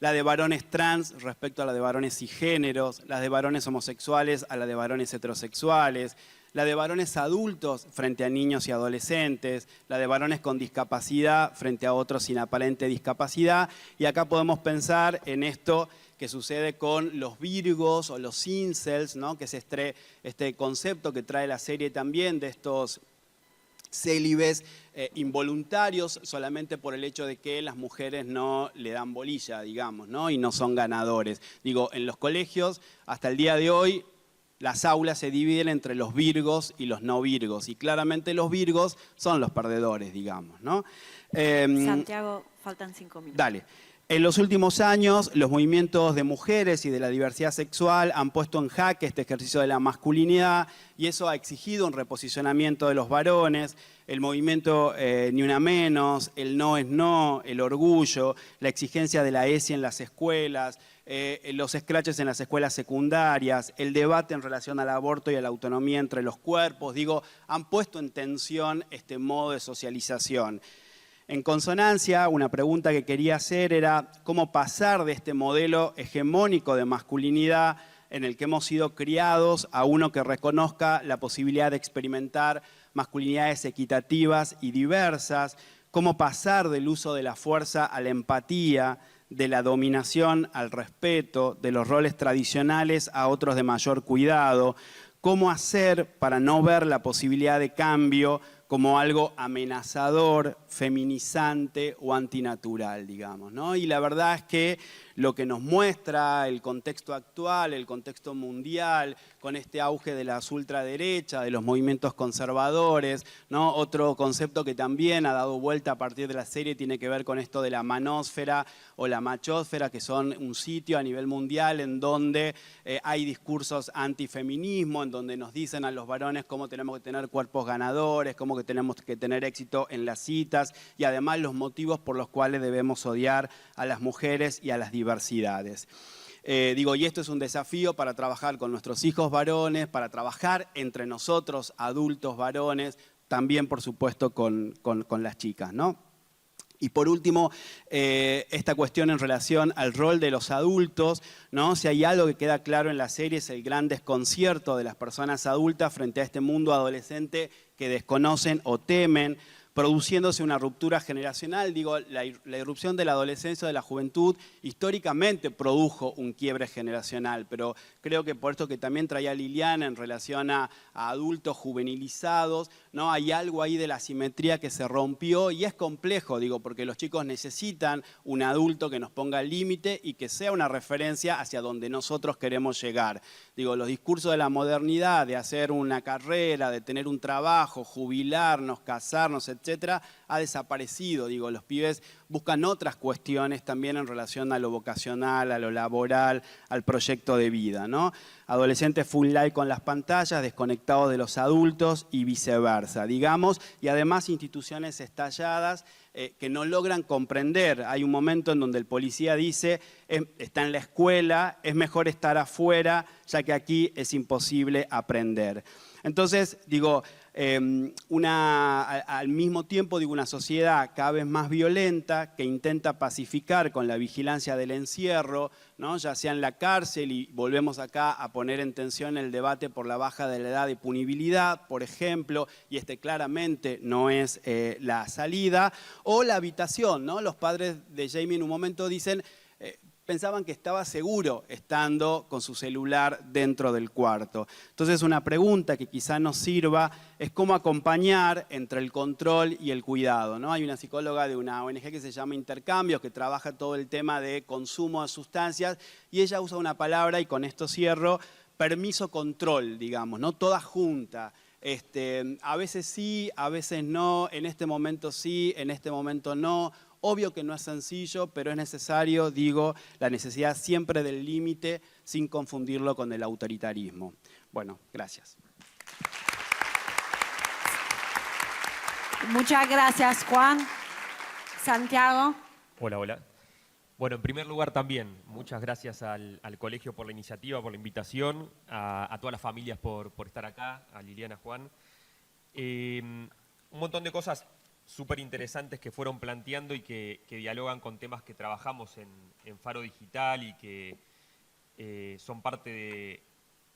la de varones trans respecto a la de varones cisgéneros, las de varones homosexuales a la de varones heterosexuales, la de varones adultos frente a niños y adolescentes, la de varones con discapacidad frente a otros sin aparente discapacidad. Y acá podemos pensar en esto que sucede con los virgos o los incels, ¿no? Que es este concepto que trae la serie también de estos célibes involuntarios solamente por el hecho de que las mujeres no le dan bolilla, digamos, ¿no? Y no son ganadores. Digo, en los colegios, hasta el día de hoy, las aulas se dividen entre los virgos y los no virgos, y claramente los virgos son los perdedores, digamos, ¿no? Santiago, faltan 5 minutos. Dale. En los últimos años, los movimientos de mujeres y de la diversidad sexual han puesto en jaque este ejercicio de la masculinidad y eso ha exigido un reposicionamiento de los varones, el movimiento Ni Una Menos, el no es no, el orgullo, la exigencia de la ESI en las escuelas, los escraches en las escuelas secundarias, el debate en relación al aborto y a la autonomía entre los cuerpos, digo, han puesto en tensión este modo de socialización. En consonancia, una pregunta que quería hacer era cómo pasar de este modelo hegemónico de masculinidad en el que hemos sido criados a uno que reconozca la posibilidad de experimentar masculinidades equitativas y diversas, cómo pasar del uso de la fuerza a la empatía, de la dominación al respeto, de los roles tradicionales a otros de mayor cuidado, cómo hacer para no ver la posibilidad de cambio como algo amenazador, feminizante o antinatural, digamos, ¿no? Y la verdad es que lo que nos muestra el contexto actual, el contexto mundial, con este auge de las ultraderechas, de los movimientos conservadores, ¿no? Otro concepto que también ha dado vuelta a partir de la serie tiene que ver con esto de la manósfera o la machósfera, que son un sitio a nivel mundial en donde hay discursos antifeminismo, en donde nos dicen a los varones cómo tenemos que tener cuerpos ganadores, cómo que tenemos que tener éxito en las citas y además los motivos por los cuales debemos odiar a las mujeres y a las diversidades. Y esto es un desafío para trabajar con nuestros hijos varones, para trabajar entre nosotros, adultos varones, también por supuesto con las chicas, ¿no? Y por último, esta cuestión en relación al rol de los adultos, ¿no? Si hay algo que queda claro en la serie es el gran desconcierto de las personas adultas frente a este mundo adolescente que desconocen o temen, produciéndose una ruptura generacional. La irrupción de la adolescencia o de la juventud históricamente produjo un quiebre generacional, pero creo que por esto que también traía Liliana en relación a adultos juvenilizados, ¿no? Hay algo ahí de la asimetría que se rompió y es complejo, porque los chicos necesitan un adulto que nos ponga el límite y que sea una referencia hacia donde nosotros queremos llegar. Los discursos de la modernidad, de hacer una carrera, de tener un trabajo, jubilarnos, casarnos, etcétera, ha desaparecido. Los pibes buscan otras cuestiones también en relación a lo vocacional, a lo laboral, al proyecto de vida, ¿no? Adolescentes full life con las pantallas, desconectados de los adultos y viceversa, y además instituciones estalladas que no logran comprender. Hay un momento en donde el policía dice, está en la escuela, es mejor estar afuera, ya que aquí es imposible aprender. Entonces, al mismo tiempo, una sociedad cada vez más violenta que intenta pacificar con la vigilancia del encierro, ¿no? Ya sea en la cárcel, y volvemos acá a poner en tensión el debate por la baja de la edad de punibilidad, por ejemplo, y claramente no es la salida, o la habitación, ¿no? Los padres de Jamie en un momento dicen, pensaban que estaba seguro estando con su celular dentro del cuarto. Entonces, una pregunta que quizá nos sirva es cómo acompañar entre el control y el cuidado, ¿no? Hay una psicóloga de una ONG que se llama Intercambios, que trabaja todo el tema de consumo de sustancias, y ella usa una palabra, y con esto cierro, permiso-control, ¿no? Toda junta. A veces sí, a veces no, en este momento sí, en este momento no. Obvio que no es sencillo, pero es necesario, la necesidad siempre del límite sin confundirlo con el autoritarismo. Bueno, gracias. Muchas gracias, Juan. Santiago. Hola, hola. Bueno, en primer lugar también, muchas gracias al colegio por la iniciativa, por la invitación, a todas las familias por estar acá, a Liliana, Juan. Un montón de cosas súper interesantes que fueron planteando y que dialogan con temas que trabajamos en Faro Digital y que son parte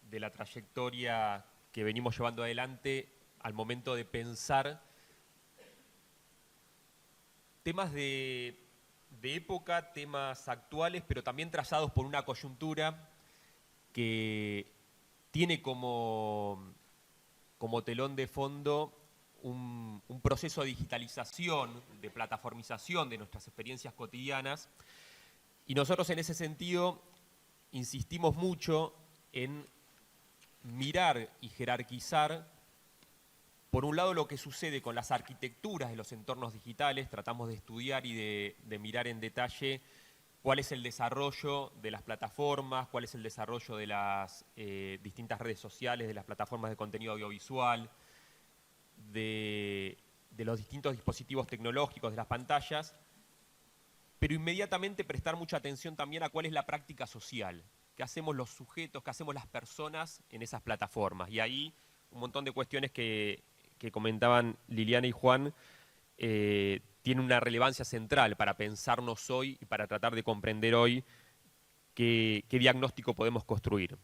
de la trayectoria que venimos llevando adelante al momento de pensar temas de época, temas actuales, pero también trazados por una coyuntura que tiene como telón de fondo un proceso de digitalización, de plataformización de nuestras experiencias cotidianas, y nosotros en ese sentido insistimos mucho en mirar y jerarquizar, por un lado, lo que sucede con las arquitecturas de los entornos digitales. Tratamos de estudiar y de mirar en detalle cuál es el desarrollo de las plataformas, cuál es el desarrollo de las distintas redes sociales, de las plataformas de contenido audiovisual, de los distintos dispositivos tecnológicos, de las pantallas, pero inmediatamente prestar mucha atención también a cuál es la práctica social, qué hacemos los sujetos, qué hacemos las personas en esas plataformas. Y ahí un montón de cuestiones que comentaban Liliana y Juan tienen una relevancia central para pensarnos hoy y para tratar de comprender hoy qué diagnóstico podemos construir.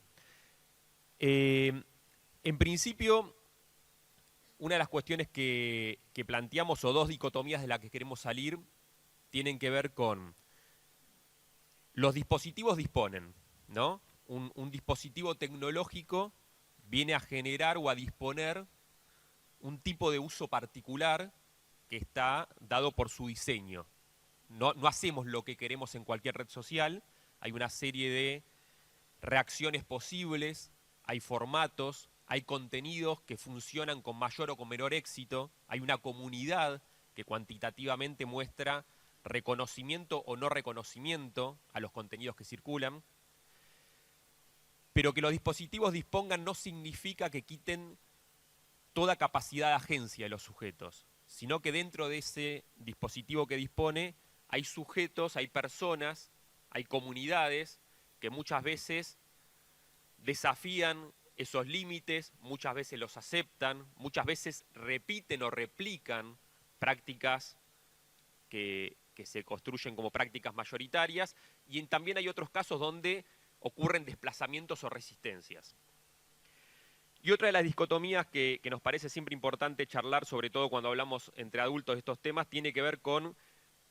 En principio, una de las cuestiones que planteamos, o dos dicotomías de las que queremos salir, tienen que ver con los dispositivos disponen, ¿no? Un dispositivo tecnológico viene a generar o a disponer un tipo de uso particular que está dado por su diseño. No hacemos lo que queremos en cualquier red social, hay una serie de reacciones posibles, hay formatos, hay contenidos que funcionan con mayor o con menor éxito, hay una comunidad que cuantitativamente muestra reconocimiento o no reconocimiento a los contenidos que circulan, pero que los dispositivos dispongan no significa que quiten toda capacidad de agencia de los sujetos, sino que dentro de ese dispositivo que dispone hay sujetos, hay personas, hay comunidades que muchas veces desafían esos límites, muchas veces los aceptan, muchas veces repiten o replican prácticas que se construyen como prácticas mayoritarias, y también hay otros casos donde ocurren desplazamientos o resistencias. Y otra de las dicotomías que nos parece siempre importante charlar, sobre todo cuando hablamos entre adultos de estos temas, tiene que ver con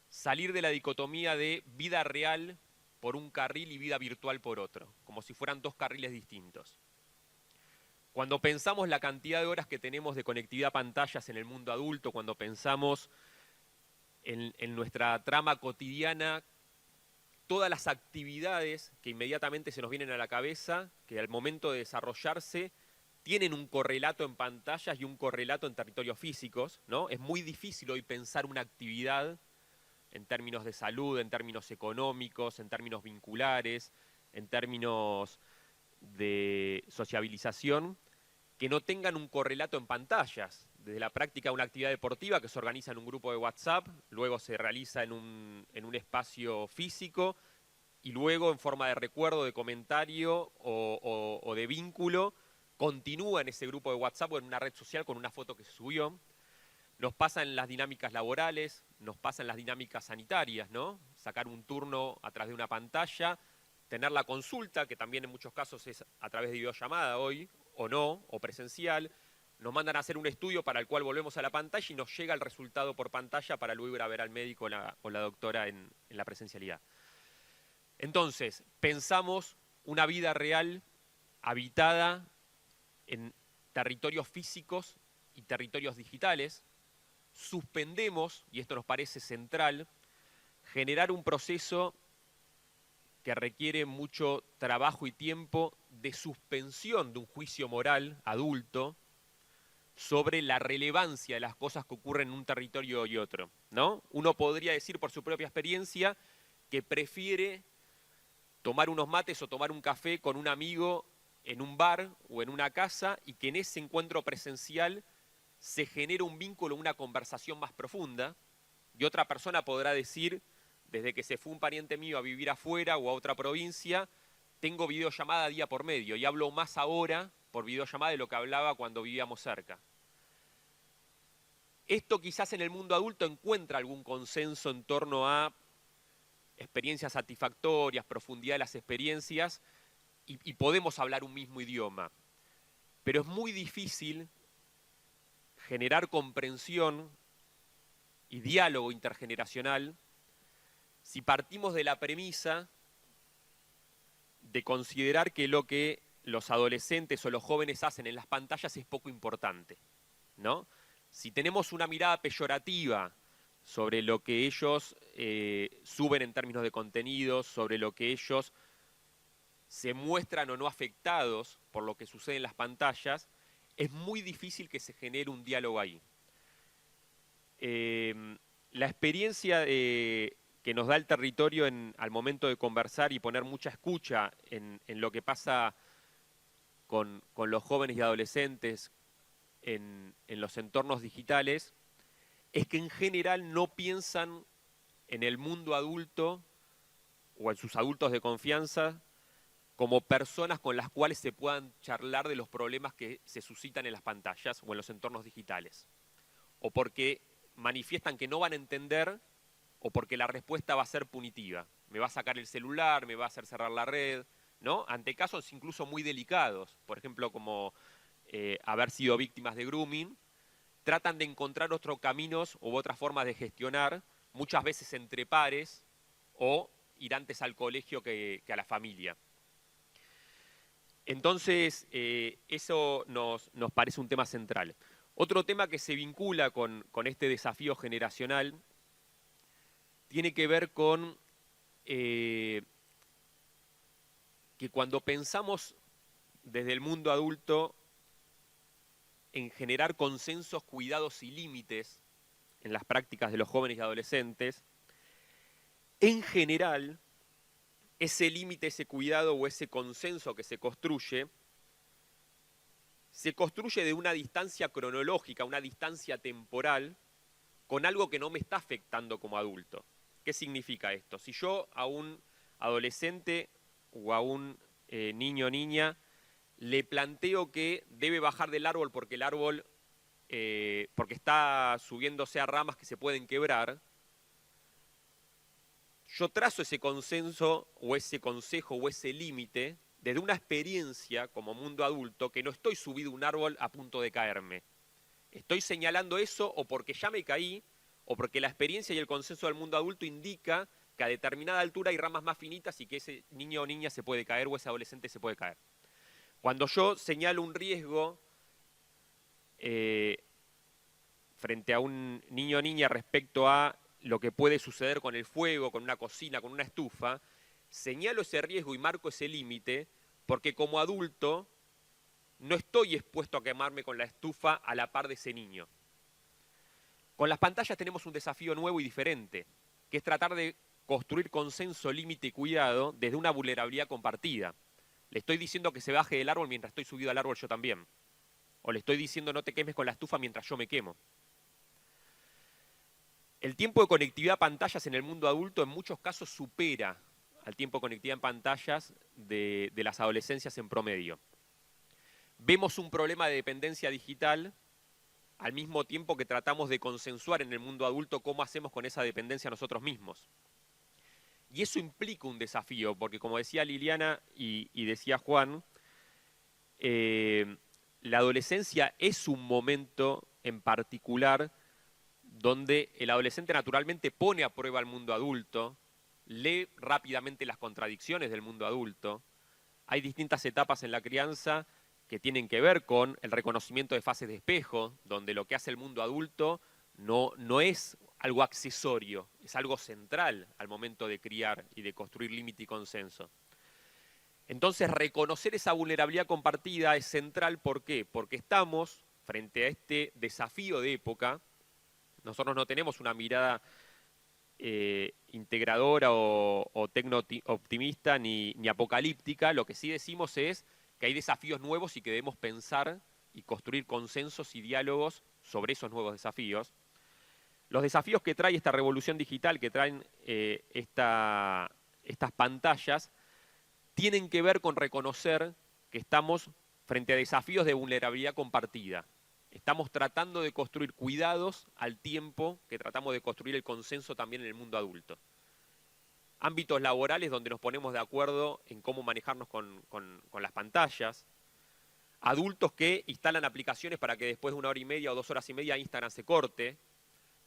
salir de la dicotomía de vida real por un carril y vida virtual por otro, como si fueran dos carriles distintos. Cuando pensamos la cantidad de horas que tenemos de conectividad a pantallas en el mundo adulto, cuando pensamos en nuestra trama cotidiana, todas las actividades que inmediatamente se nos vienen a la cabeza, que al momento de desarrollarse tienen un correlato en pantallas y un correlato en territorios físicos, ¿no? Es muy difícil hoy pensar una actividad en términos de salud, en términos económicos, en términos vinculares, en términos de sociabilización, que no tengan un correlato en pantallas. Desde la práctica de una actividad deportiva que se organiza en un grupo de WhatsApp, luego se realiza en un espacio físico y luego en forma de recuerdo, de comentario o de vínculo, continúa en ese grupo de WhatsApp o en una red social con una foto que se subió. Nos pasa en las dinámicas laborales, nos pasa en las dinámicas sanitarias, ¿no? Sacar un turno a través de una pantalla, tener la consulta, que también en muchos casos es a través de videollamada hoy, o no, o presencial. Nos mandan a hacer un estudio para el cual volvemos a la pantalla y nos llega el resultado por pantalla para luego ir a ver al médico o la doctora en la presencialidad. Entonces, pensamos una vida real habitada en territorios físicos y territorios digitales. Suspendemos, y esto nos parece central, generar un proceso que requiere mucho trabajo y tiempo de suspensión de un juicio moral adulto sobre la relevancia de las cosas que ocurren en un territorio y otro, ¿no? Uno podría decir por su propia experiencia que prefiere tomar unos mates o tomar un café con un amigo en un bar o en una casa y que en ese encuentro presencial se genera un vínculo, una conversación más profunda, y otra persona podrá decir, desde que se fue un pariente mío a vivir afuera o a otra provincia, tengo videollamada día por medio y hablo más ahora por videollamada de lo que hablaba cuando vivíamos cerca. Esto quizás en el mundo adulto encuentra algún consenso en torno a experiencias satisfactorias, profundidad de las experiencias, y podemos hablar un mismo idioma. Pero es muy difícil generar comprensión y diálogo intergeneracional si partimos de la premisa de considerar que lo que los adolescentes o los jóvenes hacen en las pantallas es poco importante, ¿no? Si tenemos una mirada peyorativa sobre lo que ellos suben en términos de contenidos, sobre lo que ellos se muestran o no afectados por lo que sucede en las pantallas, es muy difícil que se genere un diálogo ahí. La experiencia que nos da el territorio al momento de conversar y poner mucha escucha en lo que pasa con los jóvenes y adolescentes en los entornos digitales, es que en general no piensan en el mundo adulto o en sus adultos de confianza como personas con las cuales se puedan charlar de los problemas que se suscitan en las pantallas o en los entornos digitales. O porque manifiestan que no van a entender o porque la respuesta va a ser punitiva. Me va a sacar el celular, me va a hacer cerrar la red, ¿no? Ante casos incluso muy delicados, por ejemplo, como haber sido víctimas de grooming, tratan de encontrar otros caminos u otras formas de gestionar, muchas veces entre pares o ir antes al colegio que a la familia. Entonces, eso nos parece un tema central. Otro tema que se vincula con este desafío generacional tiene que ver con que cuando pensamos desde el mundo adulto en generar consensos, cuidados y límites en las prácticas de los jóvenes y adolescentes, en general, ese límite, ese cuidado o ese consenso que se construye de una distancia cronológica, una distancia temporal, con algo que no me está afectando como adulto. ¿Qué significa esto? Si yo a un adolescente o a un niño o niña le planteo que debe bajar del árbol porque el árbol, porque está subiéndose a ramas que se pueden quebrar, yo trazo ese consenso o ese consejo o ese límite desde una experiencia como mundo adulto que no estoy subido a un árbol a punto de caerme. Estoy señalando eso o porque ya me caí o porque la experiencia y el consenso del mundo adulto indica que a determinada altura hay ramas más finitas y que ese niño o niña se puede caer o ese adolescente se puede caer. Cuando yo señalo un riesgo frente a un niño o niña respecto a lo que puede suceder con el fuego, con una cocina, con una estufa, señalo ese riesgo y marco ese límite porque como adulto no estoy expuesto a quemarme con la estufa a la par de ese niño. Con las pantallas tenemos un desafío nuevo y diferente, que es tratar de construir consenso, límite y cuidado desde una vulnerabilidad compartida. Le estoy diciendo que se baje del árbol mientras estoy subido al árbol yo también. O le estoy diciendo no te quemes con la estufa mientras yo me quemo. El tiempo de conectividad a pantallas en el mundo adulto en muchos casos supera al tiempo de conectividad en pantallas de las adolescencias en promedio. Vemos un problema de dependencia digital al mismo tiempo que tratamos de consensuar en el mundo adulto cómo hacemos con esa dependencia nosotros mismos. Y eso implica un desafío, porque como decía Liliana y decía Juan, la adolescencia es un momento en particular donde el adolescente naturalmente pone a prueba al mundo adulto, lee rápidamente las contradicciones del mundo adulto. Hay distintas etapas en la crianza que tienen que ver con el reconocimiento de fases de espejo, donde lo que hace el mundo adulto no es algo accesorio, es algo central al momento de criar y de construir límite y consenso. Entonces, reconocer esa vulnerabilidad compartida es central. ¿Por qué? Porque estamos frente a este desafío de época. Nosotros no tenemos una mirada integradora o tecno-optimista ni apocalíptica. Lo que sí decimos es que hay desafíos nuevos y que debemos pensar y construir consensos y diálogos sobre esos nuevos desafíos. Los desafíos que trae esta revolución digital, que traen estas pantallas, tienen que ver con reconocer que estamos frente a desafíos de vulnerabilidad compartida. Estamos tratando de construir cuidados al tiempo que tratamos de construir el consenso también en el mundo adulto. Ámbitos laborales donde nos ponemos de acuerdo en cómo manejarnos con las pantallas. Adultos que instalan aplicaciones para que después de 1 hora y media o 2 horas y media Instagram se corte.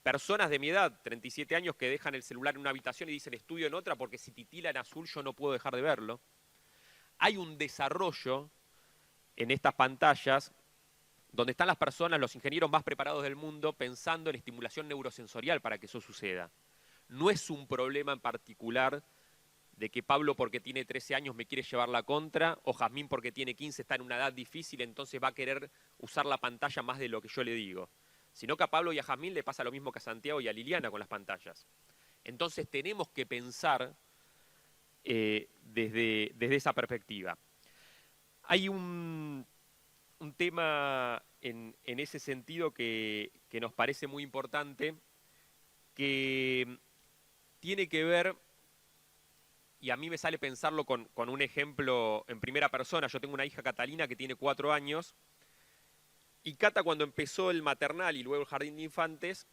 Personas de mi edad, 37 años, que dejan el celular en una habitación y dicen estudio en otra porque si titila en azul yo no puedo dejar de verlo. Hay un desarrollo en estas pantallas donde están las personas, los ingenieros más preparados del mundo, pensando en estimulación neurosensorial para que eso suceda. No es un problema en particular de que Pablo porque tiene 13 años me quiere llevar la contra, o Jazmín porque tiene 15 está en una edad difícil, entonces va a querer usar la pantalla más de lo que yo le digo. Sino que a Pablo y a Jazmín le pasa lo mismo que a Santiago y a Liliana con las pantallas. Entonces tenemos que pensar desde esa perspectiva. Hay un tema en ese sentido que nos parece muy importante, que tiene que ver, y a mí me sale pensarlo con un ejemplo en primera persona. Yo tengo una hija, Catalina, que tiene 4 años, y Cata, cuando empezó el maternal y luego el jardín de infantes,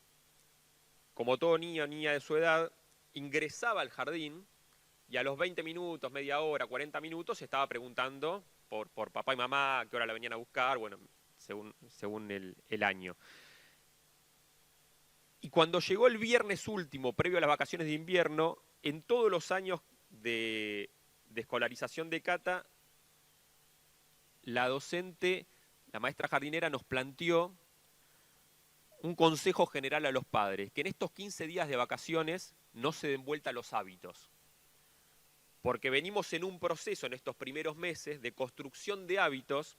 como todo niño o niña de su edad, ingresaba al jardín y a los 20 minutos, media hora, 40 minutos, se estaba preguntando por papá y mamá, a qué hora la venían a buscar, bueno, según el año. Y cuando llegó el viernes último, previo a las vacaciones de invierno, en todos los años de escolarización de Cata, la docente, la maestra jardinera, nos planteó un consejo general a los padres, que en estos 15 días de vacaciones no se den vuelta los hábitos. porque venimos en un proceso en estos primeros meses de construcción de hábitos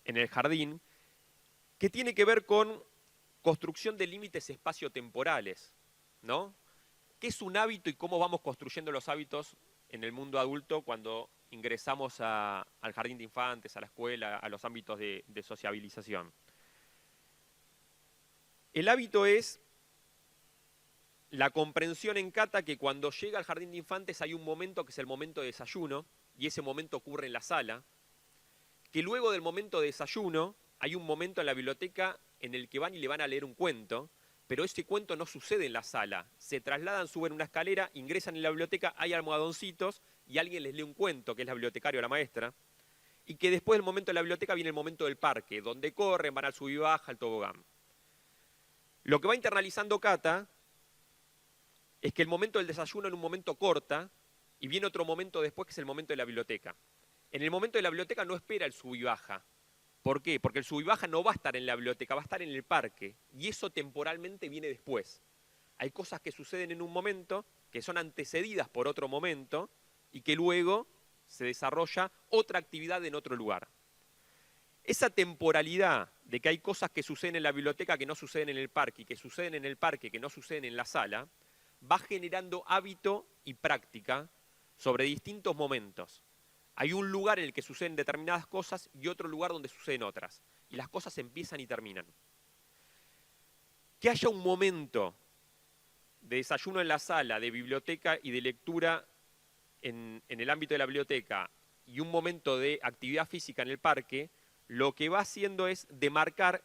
en el jardín que tiene que ver con construcción de límites espaciotemporales, ¿no? ¿Qué es un hábito y cómo vamos construyendo los hábitos en el mundo adulto cuando ingresamos al jardín de infantes, a la escuela, a los ámbitos de sociabilización? El hábito es la comprensión en Cata que cuando llega al jardín de infantes hay un momento que es el momento de desayuno, y ese momento ocurre en la sala, que luego del momento de desayuno hay un momento en la biblioteca en el que van y le van a leer un cuento, pero ese cuento no sucede en la sala. Se trasladan, suben una escalera, ingresan en la biblioteca, hay almohadoncitos y alguien les lee un cuento, que es la bibliotecaria o la maestra, y que después del momento de la biblioteca viene el momento del parque, donde corren, van al sub y baja, al tobogán. Lo que va internalizando Cata es que el momento del desayuno en un momento corta y viene otro momento después que es el momento de la biblioteca. En el momento de la biblioteca no espera el sub y baja. ¿Por qué? Porque el sub y baja no va a estar en la biblioteca, va a estar en el parque. Y eso temporalmente viene después. Hay cosas que suceden en un momento, que son antecedidas por otro momento, y que luego se desarrolla otra actividad en otro lugar. Esa temporalidad de que hay cosas que suceden en la biblioteca que no suceden en el parque, y que suceden en el parque que no suceden en la sala, va generando hábito y práctica sobre distintos momentos. Hay un lugar en el que suceden determinadas cosas y otro lugar donde suceden otras. Y las cosas empiezan y terminan. Que haya un momento de desayuno en la sala, de biblioteca y de lectura en el ámbito de la biblioteca y un momento de actividad física en el parque, lo que va haciendo es demarcar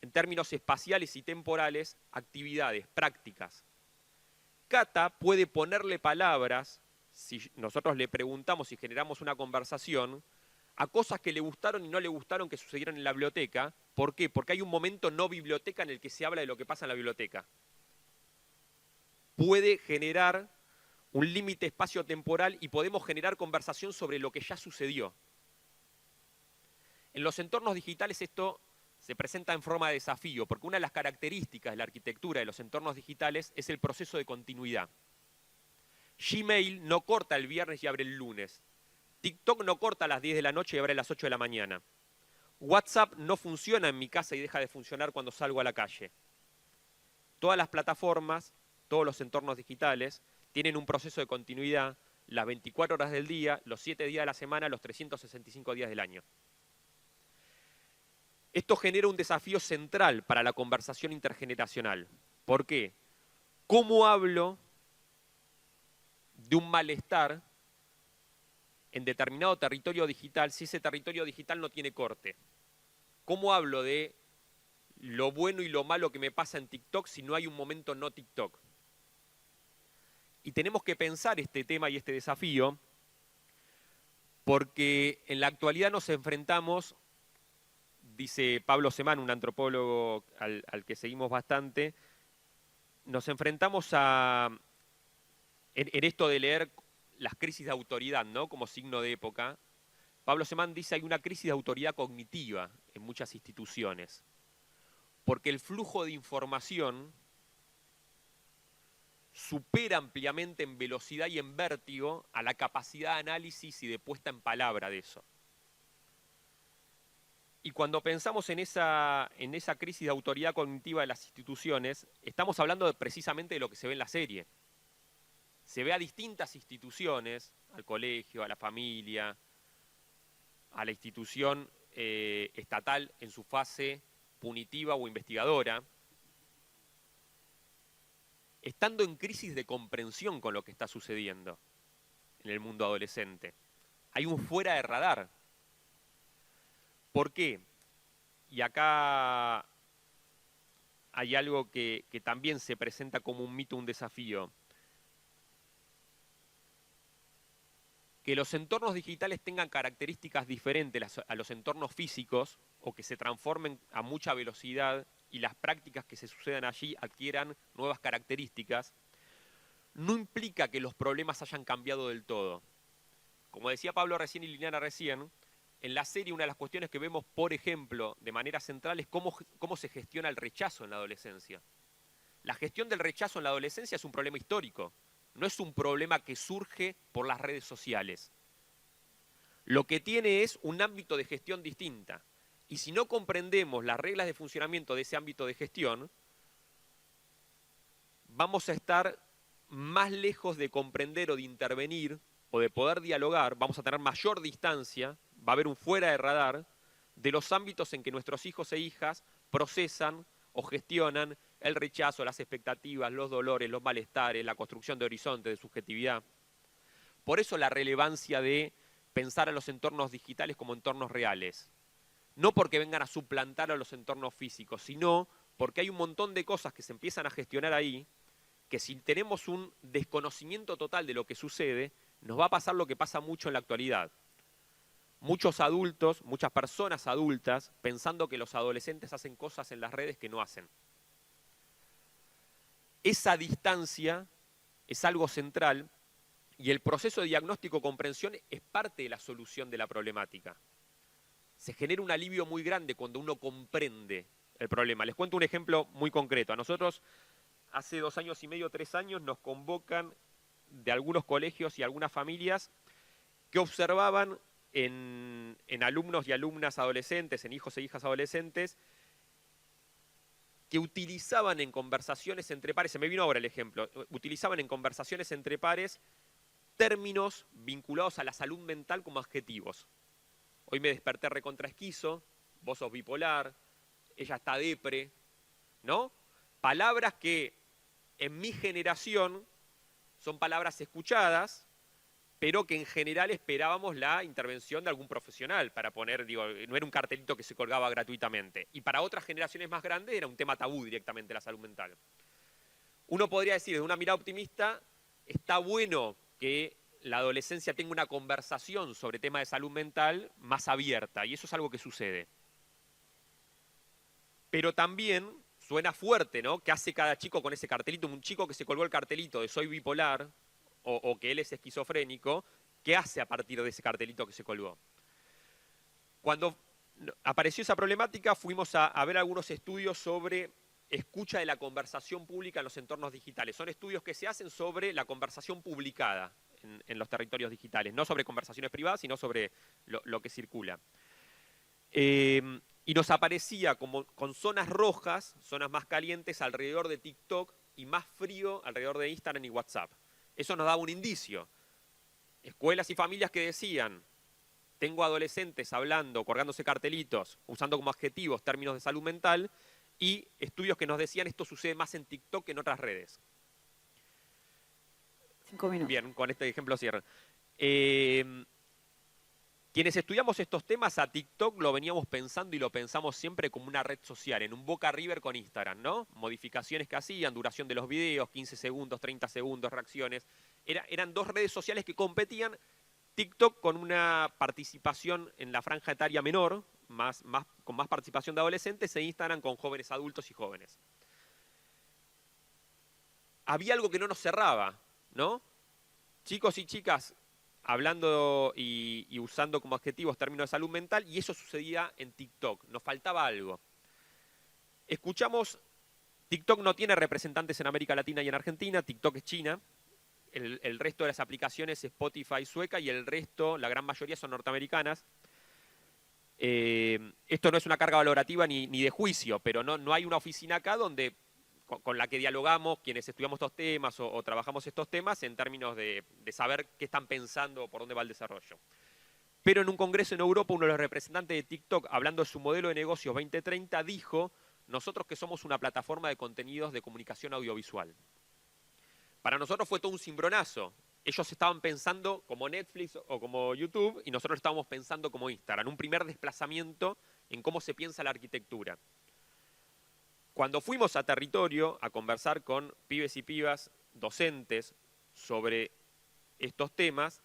en términos espaciales y temporales actividades, prácticas. Cata puede ponerle palabras, si nosotros le preguntamos y generamos una conversación, a cosas que le gustaron y no le gustaron que sucedieron en la biblioteca. ¿Por qué? Porque hay un momento no biblioteca en el que se habla de lo que pasa en la biblioteca. Puede generar un límite espacio-temporal y podemos generar conversación sobre lo que ya sucedió. En los entornos digitales esto se presenta en forma de desafío, porque una de las características de la arquitectura de los entornos digitales es el proceso de continuidad. Gmail no corta el viernes y abre el lunes. TikTok no corta a las 10 de la noche y abre a las 8 de la mañana. WhatsApp no funciona en mi casa y deja de funcionar cuando salgo a la calle. Todas las plataformas, todos los entornos digitales, tienen un proceso de continuidad las 24 horas del día, los 7 días de la semana, los 365 días del año. Esto genera un desafío central para la conversación intergeneracional. ¿Por qué? ¿Cómo hablo de un malestar en determinado territorio digital si ese territorio digital no tiene corte? ¿Cómo hablo de lo bueno y lo malo que me pasa en TikTok si no hay un momento no TikTok? Y tenemos que pensar este tema y este desafío porque en la actualidad nos enfrentamos, dice Pablo Semán, un antropólogo al que seguimos bastante, nos enfrentamos en esto de leer las crisis de autoridad, ¿no? Como signo de época. Pablo Semán dice que hay una crisis de autoridad cognitiva en muchas instituciones, porque el flujo de información supera ampliamente en velocidad y en vértigo a la capacidad de análisis y de puesta en palabra de eso. Y cuando pensamos en esa crisis de autoridad cognitiva de las instituciones, estamos hablando precisamente de lo que se ve en la serie. Se ve a distintas instituciones, al colegio, a la familia, a la institución estatal en su fase punitiva o investigadora, estando en crisis de comprensión con lo que está sucediendo en el mundo adolescente. Hay un fuera de radar. ¿Por qué? Y acá hay algo que también se presenta como un mito, un desafío. Que los entornos digitales tengan características diferentes a los entornos físicos o que se transformen a mucha velocidad y las prácticas que se sucedan allí adquieran nuevas características, no implica que los problemas hayan cambiado del todo. Como decía Pablo recién y Liliana recién, en la serie una de las cuestiones que vemos, por ejemplo, de manera central es cómo se gestiona el rechazo en la adolescencia. La gestión del rechazo en la adolescencia es un problema histórico. no es un problema que surge por las redes sociales. Lo que tiene es un ámbito de gestión distinta. Y si no comprendemos las reglas de funcionamiento de ese ámbito de gestión, vamos a estar más lejos de comprender o de intervenir o de poder dialogar, vamos a tener mayor distancia, va a haber un fuera de radar de los ámbitos en que nuestros hijos e hijas procesan o gestionan el rechazo, las expectativas, los dolores, los malestares, la construcción de horizonte, de subjetividad. Por eso la relevancia de pensar a los entornos digitales como entornos reales. No porque vengan a suplantar a los entornos físicos, sino porque hay un montón de cosas que se empiezan a gestionar ahí, que si tenemos un desconocimiento total de lo que sucede, nos va a pasar lo que pasa mucho en la actualidad. Muchos adultos, muchas personas adultas, pensando que los adolescentes hacen cosas en las redes que no hacen. Esa distancia es algo central y el proceso de diagnóstico-comprensión es parte de la solución de la problemática. Se genera un alivio muy grande cuando uno comprende el problema. Les cuento un ejemplo muy concreto. A nosotros, hace 2 años y medio, 3 años, nos convocan de algunos colegios y algunas familias que observaban en alumnos y alumnas adolescentes, en hijos e hijas adolescentes, que utilizaban en conversaciones entre pares, se me vino ahora el ejemplo, utilizaban en conversaciones entre pares términos vinculados a la salud mental como adjetivos. Hoy me desperté recontra esquizo, vos sos bipolar, ella está depre, ¿no? Palabras que en mi generación son palabras escuchadas, pero que en general esperábamos la intervención de algún profesional para poner, digo, no era un cartelito que se colgaba gratuitamente. Y para otras generaciones más grandes era un tema tabú directamente la salud mental. Uno podría decir, desde una mirada optimista, está bueno que la adolescencia tenga una conversación sobre temas de salud mental más abierta, y eso es algo que sucede. Pero también suena fuerte, ¿no? ¿Qué hace cada chico con ese cartelito? Un chico que se colgó el cartelito de soy bipolar, o que él es esquizofrénico, ¿qué hace a partir de ese cartelito que se colgó? Cuando apareció esa problemática, fuimos a ver algunos estudios sobre escucha de la conversación pública en los entornos digitales. Son estudios que se hacen sobre la conversación publicada en los territorios digitales, no sobre conversaciones privadas, sino sobre lo que circula. Y nos aparecía como con zonas rojas, zonas más calientes alrededor de TikTok y más frío alrededor de Instagram y WhatsApp. Eso nos daba un indicio. Escuelas y familias que decían, tengo adolescentes hablando, colgándose cartelitos, usando como adjetivos términos de salud mental, y estudios que nos decían esto sucede más en TikTok que en otras redes. 5 minutos. Bien, con este ejemplo cierro. Quienes estudiamos estos temas a TikTok lo veníamos pensando y lo pensamos siempre como una red social, en un Boca River con Instagram, ¿no? Modificaciones que hacían, duración de los videos, 15 segundos, 30 segundos, reacciones. Eran 2 redes sociales que competían, TikTok con una participación en la franja etaria menor, con más participación de adolescentes, e Instagram con jóvenes adultos y jóvenes. Había algo que no nos cerraba, ¿no? Chicos y chicas hablando y usando como adjetivos términos de salud mental, y eso sucedía en TikTok. Nos faltaba algo. Escuchamos, TikTok no tiene representantes en América Latina y en Argentina, TikTok es China, el resto de las aplicaciones es Spotify sueca y el resto, la gran mayoría, son norteamericanas. Esto no es una carga valorativa ni de juicio, pero no hay una oficina acá donde con la que dialogamos quienes estudiamos estos temas o trabajamos estos temas en términos de saber qué están pensando o por dónde va el desarrollo. Pero en un congreso en Europa, uno de los representantes de TikTok, hablando de su modelo de negocios 2030, dijo, nosotros que somos una plataforma de contenidos de comunicación audiovisual. Para nosotros fue todo un cimbronazo. Ellos estaban pensando como Netflix o como YouTube y nosotros estábamos pensando como Instagram. Un primer desplazamiento en cómo se piensa la arquitectura. Cuando fuimos a territorio a conversar con pibes y pibas, docentes, sobre estos temas,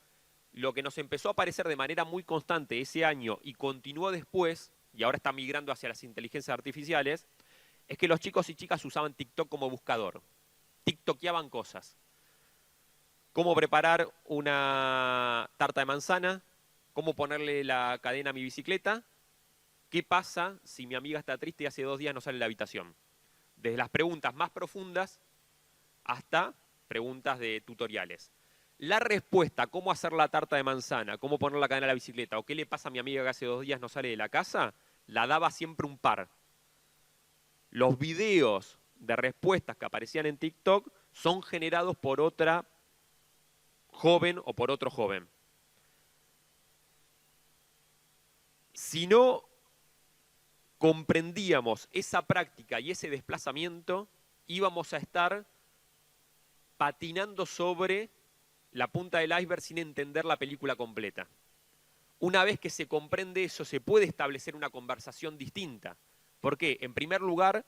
lo que nos empezó a aparecer de manera muy constante ese año y continuó después, y ahora está migrando hacia las inteligencias artificiales, es que los chicos y chicas usaban TikTok como buscador. TikTokeaban cosas. Cómo preparar una tarta de manzana, cómo ponerle la cadena a mi bicicleta. ¿Qué pasa si mi amiga está triste y hace 2 días no sale de la habitación? Desde las preguntas más profundas hasta preguntas de tutoriales. La respuesta, cómo hacer la tarta de manzana, cómo poner la cadena a la bicicleta, o qué le pasa a mi amiga que hace 2 días no sale de la casa, la daba siempre un par. Los videos de respuestas que aparecían en TikTok son generados por otra joven o por otro joven. Si no comprendíamos esa práctica y ese desplazamiento, íbamos a estar patinando sobre la punta del iceberg sin entender la película completa. Una vez que se comprende eso, se puede establecer una conversación distinta. ¿Por qué? En primer lugar,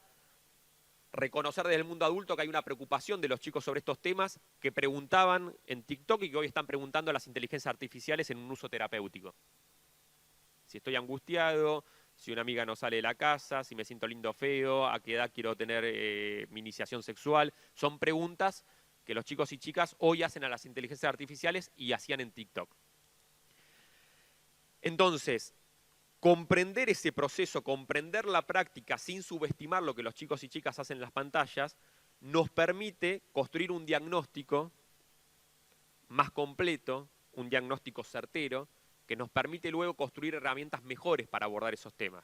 reconocer desde el mundo adulto que hay una preocupación de los chicos sobre estos temas que preguntaban en TikTok y que hoy están preguntando a las inteligencias artificiales en un uso terapéutico. Si estoy angustiado, si una amiga no sale de la casa, si me siento lindo o feo, a qué edad quiero tener mi iniciación sexual. Son preguntas que los chicos y chicas hoy hacen a las inteligencias artificiales y hacían en TikTok. Entonces, comprender ese proceso, comprender la práctica sin subestimar lo que los chicos y chicas hacen en las pantallas, nos permite construir un diagnóstico más completo, un diagnóstico certero, que nos permite luego construir herramientas mejores para abordar esos temas.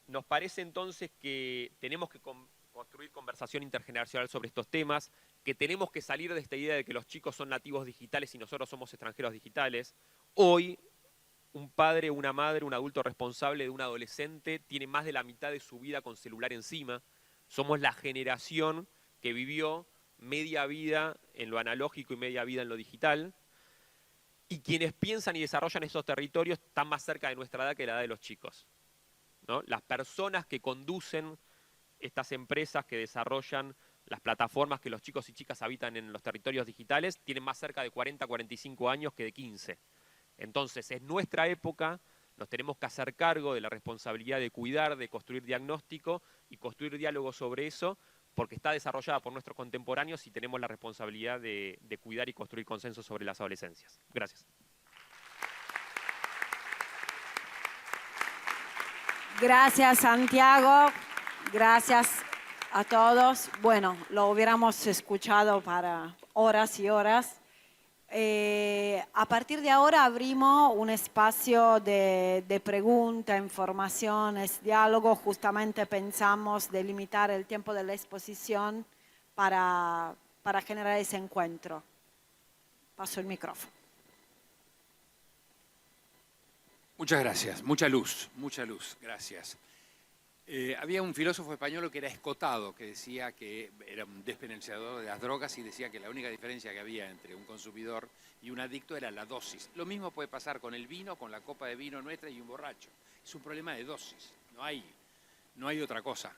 Nos parece entonces que tenemos que construir conversación intergeneracional sobre estos temas, que tenemos que salir de esta idea de que los chicos son nativos digitales y nosotros somos extranjeros digitales. Hoy, un padre, una madre, un adulto responsable de un adolescente tiene más de la mitad de su vida con celular encima. Somos la generación que vivió media vida en lo analógico y media vida en lo digital. Y quienes piensan y desarrollan esos territorios están más cerca de nuestra edad que la edad de los chicos, ¿no? Las personas que conducen estas empresas que desarrollan las plataformas que los chicos y chicas habitan en los territorios digitales tienen más cerca de 40, 45 años que de 15. Entonces, es nuestra época, nos tenemos que hacer cargo de la responsabilidad de cuidar, de construir diagnóstico y construir diálogo sobre eso, porque está desarrollada por nuestros contemporáneos y tenemos la responsabilidad de cuidar y construir consenso sobre las adolescencias. Gracias. Gracias, Santiago. Gracias a todos. Bueno, lo hubiéramos escuchado para horas y horas. A partir de ahora abrimos un espacio de preguntas, informaciones, diálogo. Justamente pensamos de limitar el tiempo de la exposición para generar ese encuentro. Paso el micrófono. Muchas gracias, mucha luz, gracias. Había un filósofo español que era Escotado, que decía que era un despenalizador de las drogas y decía que la única diferencia que había entre un consumidor y un adicto era la dosis. Lo mismo puede pasar con el vino, con la copa de vino nuestra y un borracho. Es un problema de dosis, no hay otra cosa.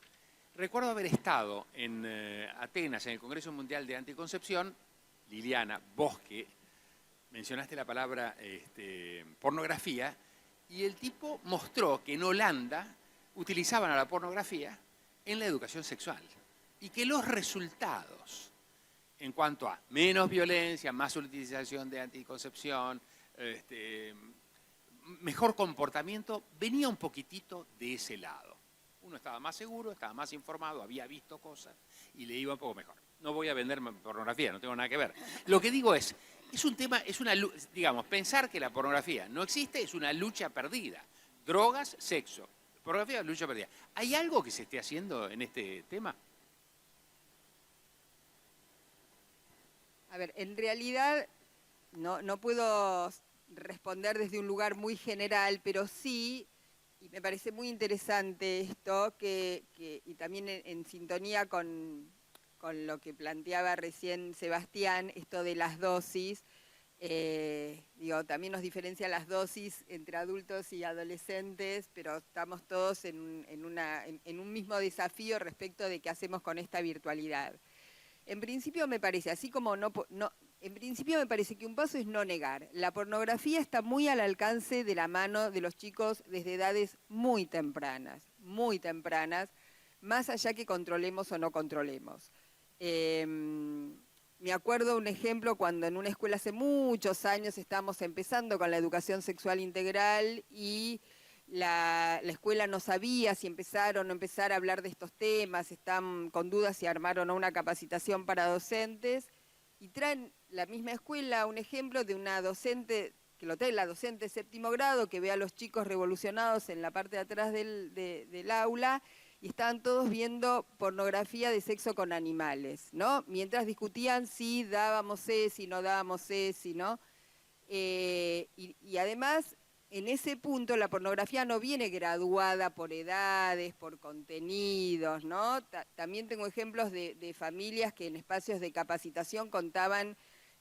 Recuerdo haber estado en Atenas, en el Congreso Mundial de Anticoncepción. Liliana, vos que mencionaste la palabra pornografía, y el tipo mostró que en Holanda utilizaban a la pornografía en la educación sexual y que los resultados en cuanto a menos violencia, más utilización de anticoncepción, mejor comportamiento, venía un poquitito de ese lado. Uno estaba más seguro, estaba más informado, había visto cosas y le iba un poco mejor. No voy a vender pornografía, no tengo nada que ver. Lo que digo es un tema, digamos, pensar que la pornografía no existe es una lucha perdida. Drogas, sexo. Pornografía, lucha perdida. ¿Hay algo que se esté haciendo en este tema? A ver, en realidad no puedo responder desde un lugar muy general, pero sí, y me parece muy interesante esto, y también en sintonía con lo que planteaba recién Sebastián, esto de las dosis. También nos diferencia las dosis entre adultos y adolescentes, pero estamos todos en un mismo desafío respecto de qué hacemos con esta virtualidad. En principio me parece, en principio me parece que un paso es no negar. La pornografía está muy al alcance de la mano de los chicos desde edades muy tempranas, más allá que controlemos o no controlemos. Me acuerdo un ejemplo cuando en una escuela hace muchos años estábamos empezando con la educación sexual integral y la escuela no sabía si empezar o no empezar a hablar de estos temas, están con dudas si armar o no una capacitación para docentes, y traen la misma escuela un ejemplo de una docente, que lo trae la docente de séptimo grado, que ve a los chicos revolucionados en la parte de atrás del aula, y estaban todos viendo pornografía de sexo con animales, ¿no? Mientras discutían si dábamos si no dábamos si no. Y además, en ese punto, la pornografía no viene graduada por edades, por contenidos, ¿no? También tengo ejemplos de familias que en espacios de capacitación contaban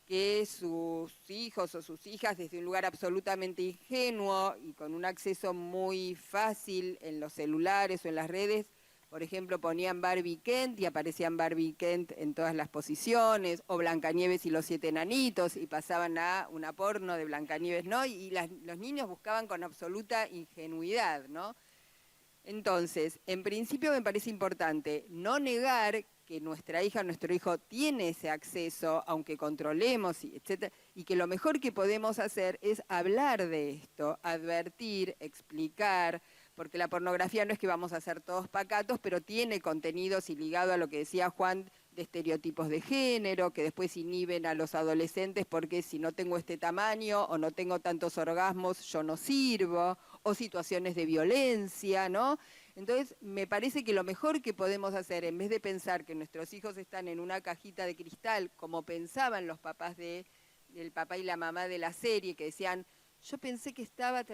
que sus hijos o sus hijas, desde un lugar absolutamente ingenuo y con un acceso muy fácil en los celulares o en las redes, por ejemplo, ponían Barbie Kent y aparecían Barbie Kent en todas las posiciones, o Blancanieves y los 7 enanitos, y pasaban a una porno de Blancanieves, ¿no? Y los niños buscaban con absoluta ingenuidad, ¿no? Entonces, en principio me parece importante no negar que nuestra hija, nuestro hijo tiene ese acceso, aunque controlemos, etcétera, y que lo mejor que podemos hacer es hablar de esto, advertir, explicar, porque la pornografía no es que vamos a ser todos pacatos, pero tiene contenidos y ligado a lo que decía Juan, de estereotipos de género, que después inhiben a los adolescentes porque si no tengo este tamaño o no tengo tantos orgasmos, yo no sirvo, o situaciones de violencia, ¿no? Entonces, me parece que lo mejor que podemos hacer, en vez de pensar que nuestros hijos están en una cajita de cristal, como pensaban los papás del papá y la mamá de la serie, que decían, yo pensé que estaba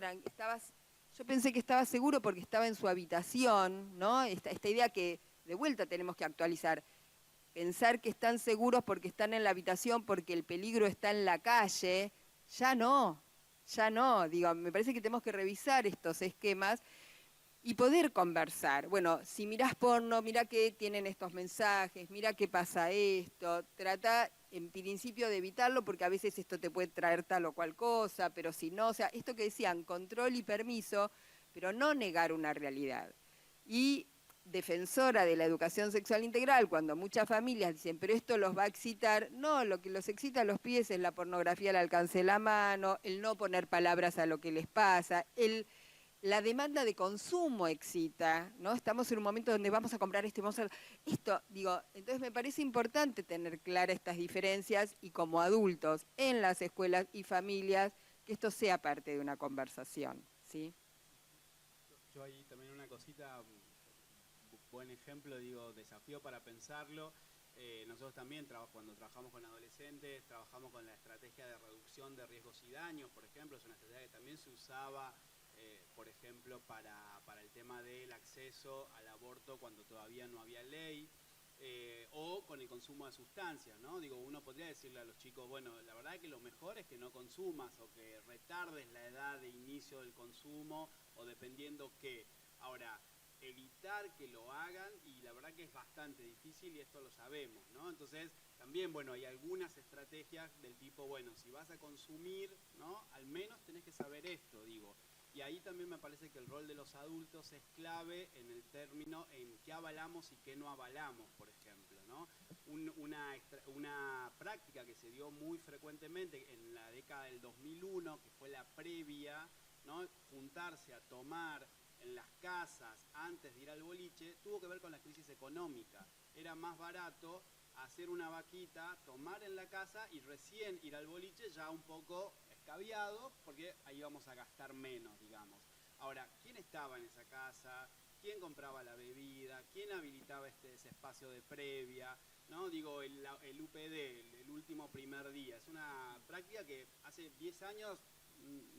seguro porque estaba en su habitación, ¿no? Esta idea que de vuelta tenemos que actualizar. Pensar que están seguros porque están en la habitación, porque el peligro está en la calle, ya no. Digo, me parece que tenemos que revisar estos esquemas y poder conversar. Bueno, si mirás porno, mira que tienen estos mensajes, mira que pasa esto, trata en principio de evitarlo porque a veces esto te puede traer tal o cual cosa, pero si no, o sea, esto que decían, control y permiso, pero no negar una realidad. Y defensora de la educación sexual integral, cuando muchas familias dicen, pero esto los va a excitar, no, lo que los excita a los pies es la pornografía al alcance de la mano, el no poner palabras a lo que les pasa, la demanda de consumo excita, ¿no? Estamos en un momento donde vamos a comprar esto y vamos a... Esto, digo, entonces me parece importante tener claras estas diferencias y como adultos en las escuelas y familias, que esto sea parte de una conversación, ¿sí? Yo ahí también una cosita, buen ejemplo, digo, desafío para pensarlo. Nosotros también, cuando trabajamos con adolescentes, trabajamos con la estrategia de reducción de riesgos y daños, por ejemplo, es una estrategia que también se usaba, por ejemplo, para el tema del acceso al aborto cuando todavía no había ley, o con el consumo de sustancias, ¿no? Digo, uno podría decirle a los chicos, bueno, la verdad es que lo mejor es que no consumas o que retardes la edad de inicio del consumo o dependiendo qué. Ahora, evitar que lo hagan y la verdad que es bastante difícil y esto lo sabemos, ¿no? Entonces, también, bueno, hay algunas estrategias del tipo, bueno, si vas a consumir, ¿no? Al menos tenés que saber esto, digo. Y ahí también me parece que el rol de los adultos es clave en el término en qué avalamos y qué no avalamos, por ejemplo, ¿no? Una práctica que se dio muy frecuentemente en la década del 2001, que fue la previa, ¿no? Juntarse a tomar en las casas antes de ir al boliche, tuvo que ver con la crisis económica. Era más barato hacer una vaquita, tomar en la casa y recién ir al boliche ya un poco escabiado, porque ahí vamos a gastar menos, digamos. Ahora, ¿quién estaba en esa casa? ¿Quién compraba la bebida? ¿Quién habilitaba ese espacio de previa? ¿No? Digo, el UPD, el último primer día. Es una práctica que hace 10 años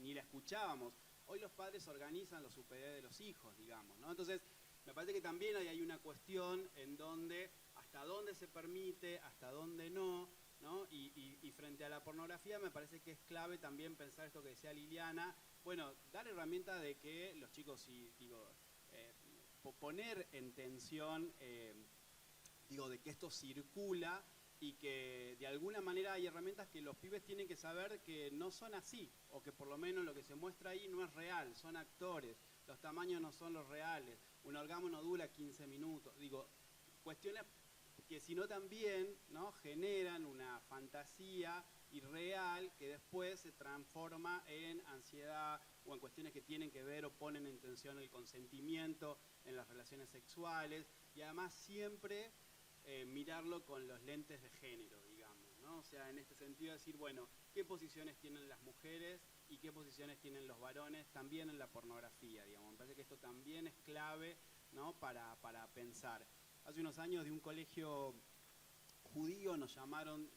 ni la escuchábamos. Hoy los padres organizan los UPD de los hijos, digamos, ¿no? Entonces, me parece que también hay una cuestión en donde hasta dónde se permite, hasta dónde no, ¿no? Y frente a la pornografía me parece que es clave también pensar esto que decía Liliana, bueno, dar herramientas de que los chicos, poner en tensión, digo, de que esto circula y que de alguna manera hay herramientas que los pibes tienen que saber que no son así, o que por lo menos lo que se muestra ahí no es real, son actores, los tamaños no son los reales, un orgasmo no dura 15 minutos, digo, cuestiones que sino también, ¿no?, generan una fantasía irreal que después se transforma en ansiedad o en cuestiones que tienen que ver o ponen en tensión el consentimiento en las relaciones sexuales, y además siempre mirarlo con los lentes de género, digamos, ¿no? O sea, en este sentido decir, bueno, ¿qué posiciones tienen las mujeres y qué posiciones tienen los varones también en la pornografía, digamos? Me parece que esto también es clave, ¿no?, para pensar. Hace unos años de un colegio judío nos llamaron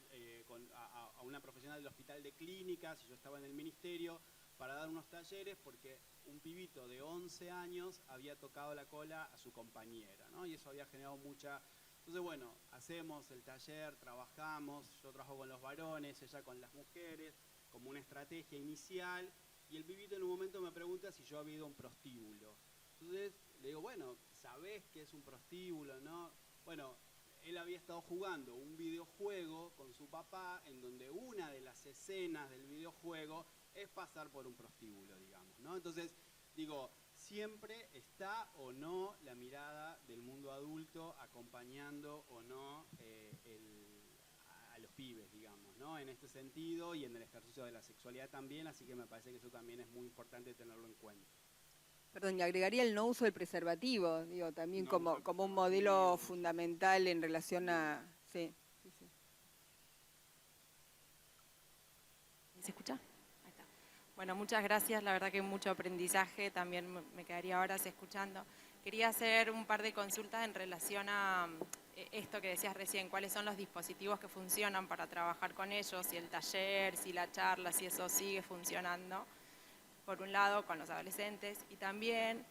a una profesional del hospital de clínicas, y yo estaba en el ministerio, para dar unos talleres porque un pibito de 11 años había tocado la cola a su compañera, ¿no? Y eso había generado mucha... Entonces, bueno, hacemos el taller, trabajamos, yo trabajo con los varones, ella con las mujeres, como una estrategia inicial, y el pibito en un momento me pregunta si yo había ido a un prostíbulo. Entonces le digo, bueno, ¿sabés qué es un prostíbulo, no? Bueno, él había estado jugando un videojuego con su papá en donde una de las escenas del videojuego es pasar por un prostíbulo, digamos, ¿no? Entonces, digo, siempre está o no la mirada del mundo adulto acompañando o no a los pibes, digamos, ¿no? En este sentido y en el ejercicio de la sexualidad también, así que me parece que eso también es muy importante tenerlo en cuenta. Perdón, y agregaría el no uso del preservativo, digo, también No como uso el un modelo preservativo. fundamental en relación a... Sí, sí, sí. ¿Se escucha? Ahí está. Bueno, muchas gracias. La verdad que mucho aprendizaje. También me quedaría horas escuchando. Quería hacer un par de consultas en relación a esto que decías recién. ¿Cuáles son los dispositivos que funcionan para trabajar con ellos? Si el taller, si la charla, si eso sigue funcionando. Por un lado, con los adolescentes. Y también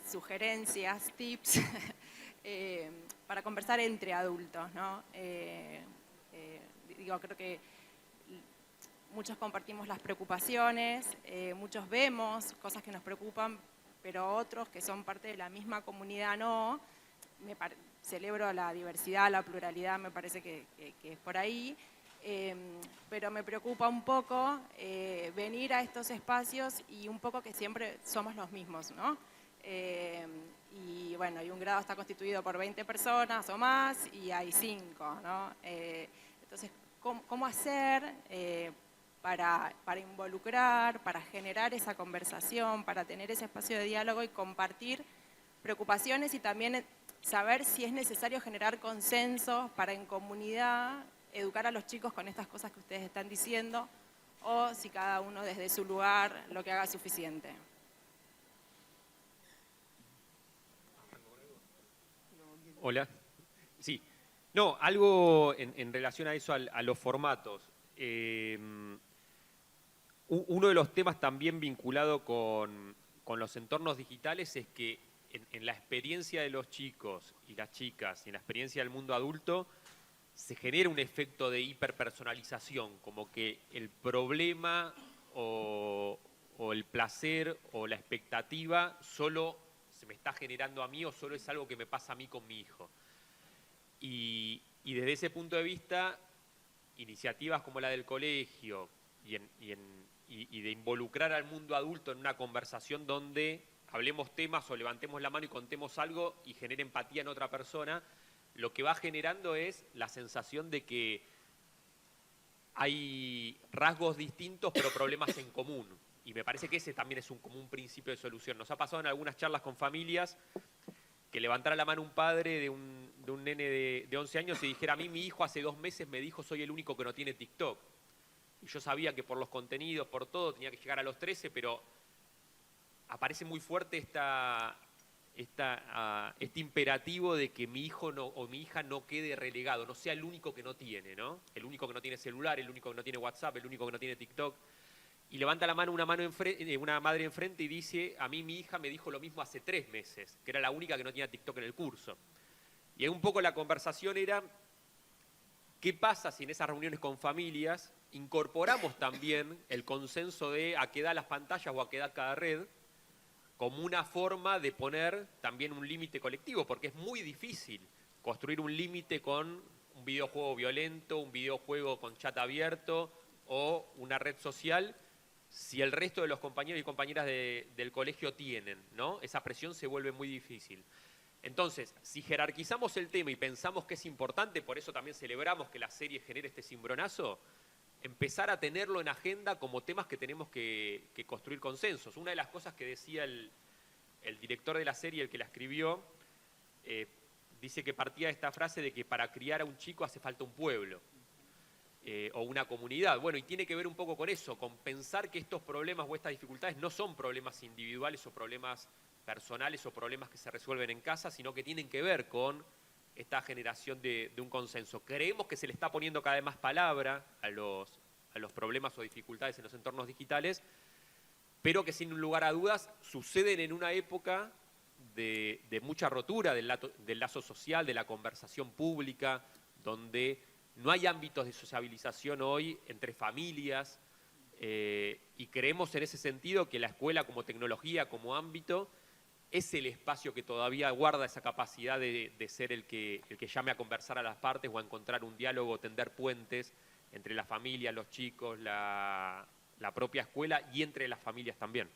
sugerencias, tips, para conversar entre adultos, ¿no? Digo, creo que muchos compartimos las preocupaciones, muchos vemos cosas que nos preocupan, pero otros que son parte de la misma comunidad no. Celebro la diversidad, la pluralidad, me parece que es por ahí. Pero me preocupa un poco venir a estos espacios y un poco que siempre somos los mismos, ¿no? Y bueno, y un grado está constituido por 20 personas o más y hay 5, ¿no? Entonces, ¿cómo hacer para involucrar, para generar esa conversación, para tener ese espacio de diálogo y compartir preocupaciones y también saber si es necesario generar consensos para en comunidad educar a los chicos con estas cosas que ustedes están diciendo o si cada uno desde su lugar lo que haga es suficiente? Hola. Sí. No, algo en relación a eso, a los formatos. Uno de los temas también vinculado con los entornos digitales es que en la experiencia de los chicos y las chicas y en la experiencia del mundo adulto se genera un efecto de hiperpersonalización, como que el problema o el placer o la expectativa solo se me está generando a mí o solo es algo que me pasa a mí con mi hijo. Y desde ese punto de vista, iniciativas como la del colegio y de involucrar al mundo adulto en una conversación donde hablemos temas o levantemos la mano y contemos algo y genere empatía en otra persona, lo que va generando es la sensación de que hay rasgos distintos pero problemas en común. Y me parece que ese también es como un principio de solución. Nos ha pasado en algunas charlas con familias que levantara la mano un padre de un nene de 11 años y dijera, a mí mi hijo hace 2 meses me dijo soy el único que no tiene TikTok. Y yo sabía que por los contenidos, por todo, tenía que llegar a los 13, pero aparece muy fuerte este imperativo de que mi hijo o mi hija no quede relegado, no sea el único que no tiene, ¿no? El único que no tiene celular, el único que no tiene WhatsApp, el único que no tiene TikTok. Y levanta la mano una madre enfrente y dice, a mí mi hija me dijo lo mismo hace 3 meses, que era la única que no tenía TikTok en el curso. Y un poco la conversación era, ¿qué pasa si en esas reuniones con familias incorporamos también el consenso de a qué da las pantallas o a qué da cada red, como una forma de poner también un límite colectivo? Porque es muy difícil construir un límite con un videojuego violento, un videojuego con chat abierto o una red social, si el resto de los compañeros y compañeras del colegio tienen, ¿no? Esa presión se vuelve muy difícil. Entonces, si jerarquizamos el tema y pensamos que es importante, por eso también celebramos que la serie genere este cimbronazo, empezar a tenerlo en agenda como temas que tenemos que construir consensos. Una de las cosas que decía el director de la serie, el que la escribió, dice que partía de esta frase de que para criar a un chico hace falta un pueblo o una comunidad. Bueno, y tiene que ver un poco con eso, con pensar que estos problemas o estas dificultades no son problemas individuales o problemas personales o problemas que se resuelven en casa, sino que tienen que ver con esta generación de un consenso. Creemos que se le está poniendo cada vez más palabra a los problemas o dificultades en los entornos digitales, pero que sin lugar a dudas suceden en una época de mucha rotura del lazo social, de la conversación pública, donde no hay ámbitos de sociabilización hoy entre familias, y creemos en ese sentido que la escuela como tecnología, como ámbito, es el espacio que todavía guarda esa capacidad de ser el que llame a conversar a las partes o a encontrar un diálogo, tender puentes entre la familia, los chicos, la propia escuela y entre las familias también.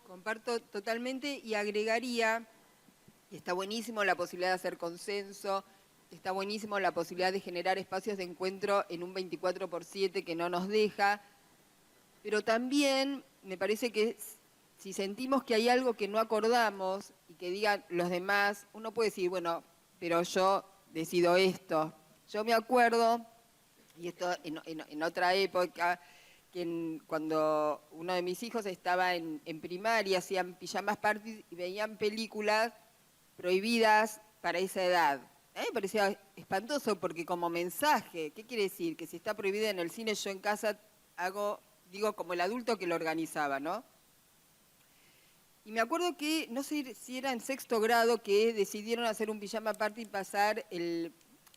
Comparto totalmente y agregaría, que está buenísimo la posibilidad de hacer consenso, está buenísimo la posibilidad de generar espacios de encuentro en un 24/7 que no nos deja, pero también me parece que si sentimos que hay algo que no acordamos y que digan los demás, uno puede decir, bueno, pero yo decido esto. Yo me acuerdo, y esto en otra época, que cuando uno de mis hijos estaba en primaria, hacían pijamas parties y veían películas prohibidas para esa edad. A mí me parecía espantoso porque como mensaje, ¿qué quiere decir? Que si está prohibida en el cine, yo en casa digo como el adulto que lo organizaba, ¿no? Y me acuerdo que, no sé si era en 6º grado, que decidieron hacer un pijama party y pasar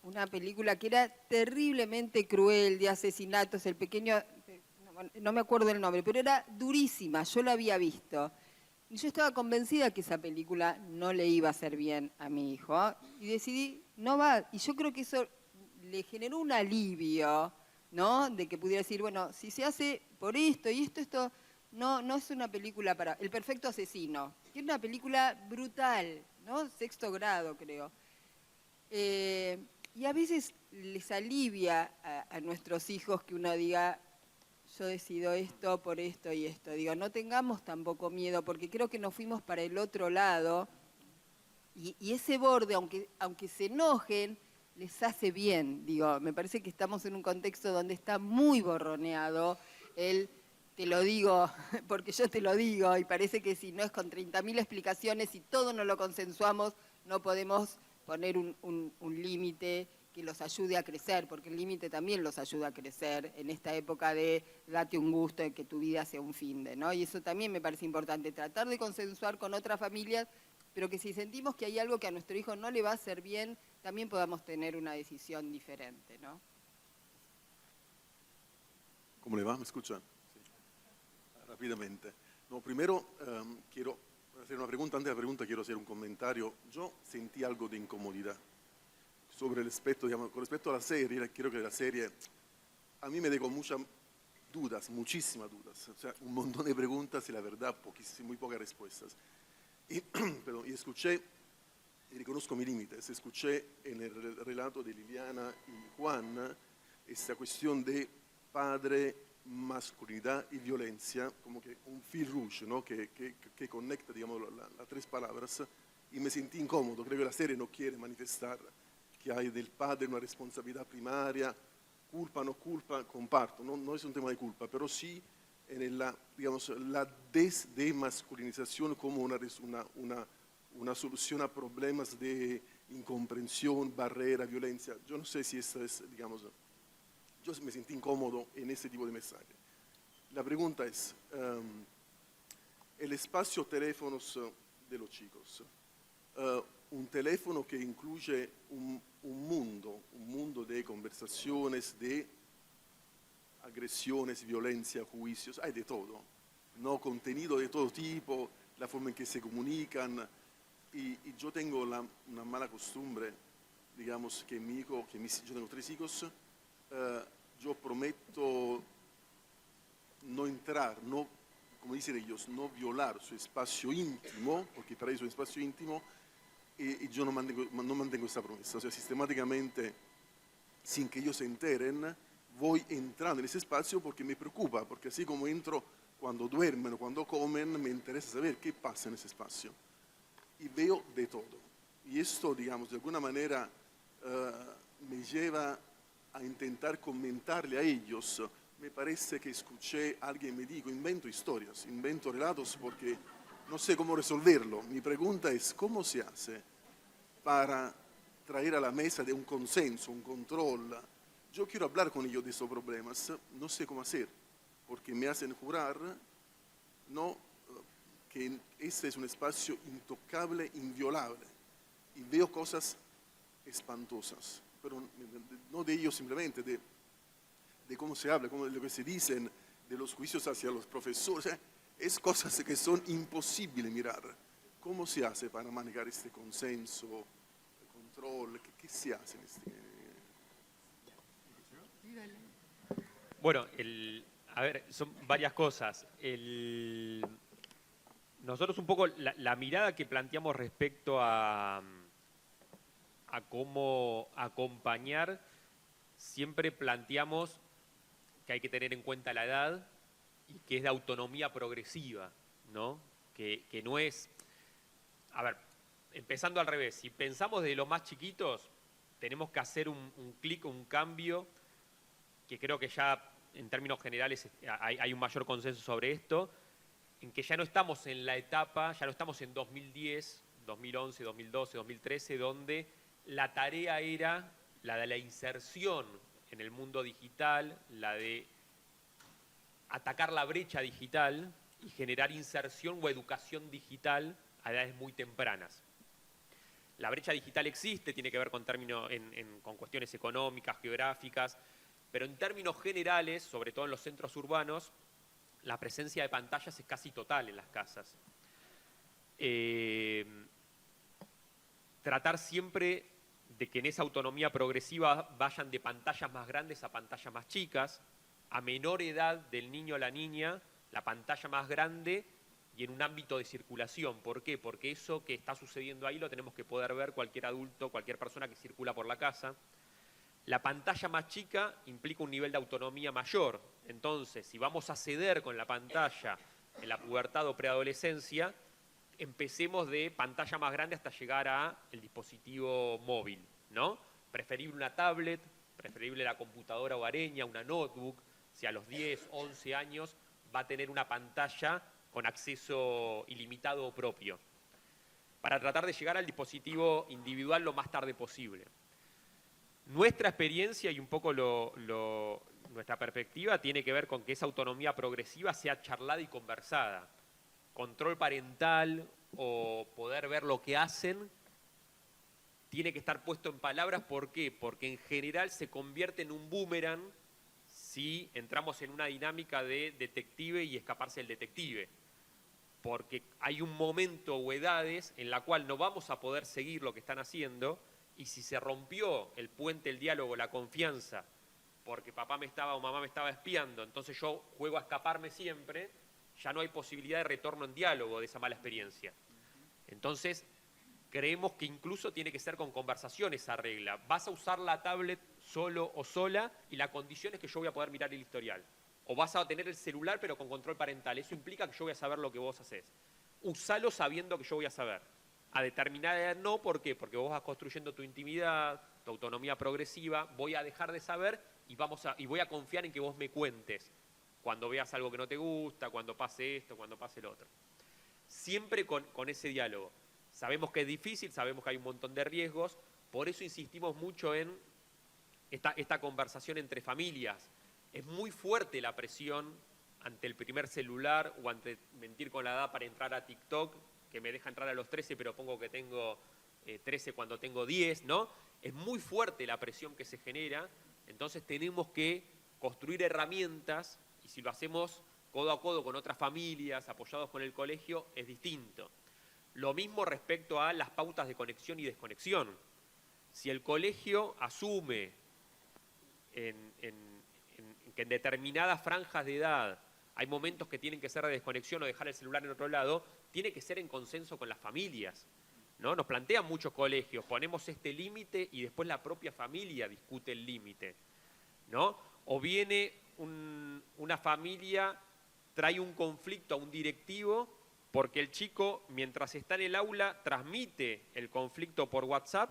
una película que era terriblemente cruel, de asesinatos, el pequeño, no me acuerdo el nombre, pero era durísima, yo la había visto. Y yo estaba convencida que esa película no le iba a hacer bien a mi hijo, ¿eh? Y decidí, no va. Y yo creo que eso le generó un alivio, ¿no? De que pudiera decir, bueno, si se hace por esto y esto, no es una película para... El perfecto asesino, que es una película brutal, ¿no? 6º grado, creo. Y a veces les alivia a nuestros hijos que uno diga, yo decido esto por esto y esto. Digo, no tengamos tampoco miedo, porque creo que nos fuimos para el otro lado, y ese borde, aunque se enojen, les hace bien. Digo, me parece que estamos en un contexto donde está muy borroneado te lo digo porque yo te lo digo, y parece que si no es con 30.000 explicaciones y todo no lo consensuamos, no podemos poner un límite que los ayude a crecer, porque el límite también los ayuda a crecer en esta época de date un gusto de que tu vida sea un finde, ¿no? Y eso también me parece importante, tratar de consensuar con otras familias, pero que si sentimos que hay algo que a nuestro hijo no le va a hacer bien, también podamos tener una decisión diferente, ¿no? ¿Cómo le va? ¿Me escucha? Sí. Rápidamente. No, primero quiero hacer una pregunta. Antes de la pregunta quiero hacer un comentario. Yo sentí algo de incomodidad sobre el aspecto, digamos, con respecto a la serie. Creo que la serie a mí me dejó muchas dudas, muchísimas dudas. O sea, un montón de preguntas y la verdad muy pocas respuestas. Y, perdón, y escuché, y reconozco mis límites, escuché en el relato de Liliana y Juan esta cuestión de padre, masculinidad y violencia, como que un fil rouge, ¿no? que conecta, digamos, las tres palabras, y me sentí incómodo. Creo que la serie no quiere manifestar que hay del padre una responsabilidad primaria, culpa, no culpa, comparto, no es un tema de culpa, pero sí en digamos, la desmasculinización como una solución a problemas de incomprensión, barrera, violencia. Yo no sé si esto es, digamos, yo me sentí incómodo en ese tipo de mensaje. La pregunta es, el espacio teléfonos de los chicos, un teléfono que incluye un mundo de conversaciones, de agresiones, violencia, juicios, hay de todo, ¿no? Contenido de todo tipo, la forma en que se comunican, y yo tengo una mala costumbre, digamos, que mi hijo, yo tengo 3 hijos, yo prometo no entrar, no, como dicen ellos, no violar su espacio íntimo, porque para ellos es un espacio íntimo, y yo no mantengo esa promesa. O sea, sistemáticamente, sin que ellos se enteren, voy entrando en ese espacio porque me preocupa, porque así como entro cuando duermen o cuando comen, me interesa saber qué pasa en ese espacio. Y veo de todo. Y esto, digamos, de alguna manera me lleva a intentar comentarle a ellos. Me parece que escuché a alguien me dijo, invento historias, invento relatos porque no sé cómo resolverlo. Mi pregunta es, ¿cómo se hace para traer a la mesa de un consenso, un control? Yo quiero hablar con ellos de estos problemas, no sé cómo hacer, porque me hacen jurar no, que este es un espacio intocable, inviolable, y veo cosas espantosas, pero no de ellos simplemente, de cómo se habla, de lo que se dicen, de los juicios hacia los profesores. O sea, es cosas que son imposibles mirar. ¿Cómo se hace para manejar este consenso, control? ¿Qué se hace en este? Bueno, a ver, son varias cosas. Nosotros un poco la mirada que planteamos respecto a cómo acompañar, siempre planteamos que hay que tener en cuenta la edad y que es de autonomía progresiva, ¿no? Que no es... A ver, empezando al revés, si pensamos de los más chiquitos, tenemos que hacer un clic, un cambio, que creo que ya en términos generales hay un mayor consenso sobre esto, en que ya no estamos en la etapa, ya no estamos en 2010, 2011, 2012, 2013, donde la tarea era la de la inserción en el mundo digital, la de atacar la brecha digital y generar inserción o educación digital a edades muy tempranas. La brecha digital existe, tiene que ver con con cuestiones económicas, geográficas, pero en términos generales, sobre todo en los centros urbanos, la presencia de pantallas es casi total en las casas. Tratar siempre de que en esa autonomía progresiva vayan de pantallas más grandes a pantallas más chicas, a menor edad del niño o la niña, la pantalla más grande y en un ámbito de circulación. ¿Por qué? Porque eso que está sucediendo ahí lo tenemos que poder ver cualquier adulto, cualquier persona que circula por la casa. La pantalla más chica implica un nivel de autonomía mayor. Entonces, si vamos a ceder con la pantalla en la pubertad o preadolescencia, empecemos de pantalla más grande hasta llegar al dispositivo móvil, ¿no? Preferible una tablet, preferible la computadora hogareña, una notebook. Si a los 10, 11 años va a tener una pantalla con acceso ilimitado o propio, para tratar de llegar al dispositivo individual lo más tarde posible. Nuestra experiencia y un poco nuestra perspectiva tiene que ver con que esa autonomía progresiva sea charlada y conversada. Control parental o poder ver lo que hacen tiene que estar puesto en palabras. ¿Por qué? Porque en general se convierte en un boomerang si entramos en una dinámica de detective y escaparse del detective. Porque hay un momento o edades en la cual no vamos a poder seguir lo que están haciendo, y si se rompió el puente, el diálogo, la confianza, porque papá o mamá me estaba espiando, entonces yo juego a escaparme siempre, ya no hay posibilidad de retorno en diálogo de esa mala experiencia. Entonces, creemos que incluso tiene que ser con conversación esa regla. Vas a usar la tablet solo o sola y la condición es que yo voy a poder mirar el historial. O vas a tener el celular pero con control parental. Eso implica que yo voy a saber lo que vos hacés. Usalo sabiendo que yo voy a saber. A determinada edad no, ¿por qué? Porque vos vas construyendo tu intimidad, tu autonomía progresiva, voy a dejar de saber y voy a confiar en que vos me cuentes cuando veas algo que no te gusta, cuando pase esto, cuando pase lo otro. Siempre con ese diálogo. Sabemos que es difícil, sabemos que hay un montón de riesgos, por eso insistimos mucho en esta conversación entre familias. Es muy fuerte la presión ante el primer celular o ante mentir con la edad para entrar a TikTok, que me deja entrar a los 13 pero pongo que tengo 13 cuando tengo 10, ¿no? Es muy fuerte la presión que se genera, entonces tenemos que construir herramientas y si lo hacemos codo a codo con otras familias, apoyados con el colegio, es distinto. Lo mismo respecto a las pautas de conexión y desconexión. Si el colegio asume que en determinadas franjas de edad hay momentos que tienen que ser de desconexión o dejar el celular en otro lado, tiene que ser en consenso con las familias, ¿no? Nos plantean muchos colegios, ponemos este límite y después la propia familia discute el límite, ¿no? O viene una familia, trae un conflicto a un directivo porque el chico, mientras está en el aula, transmite el conflicto por WhatsApp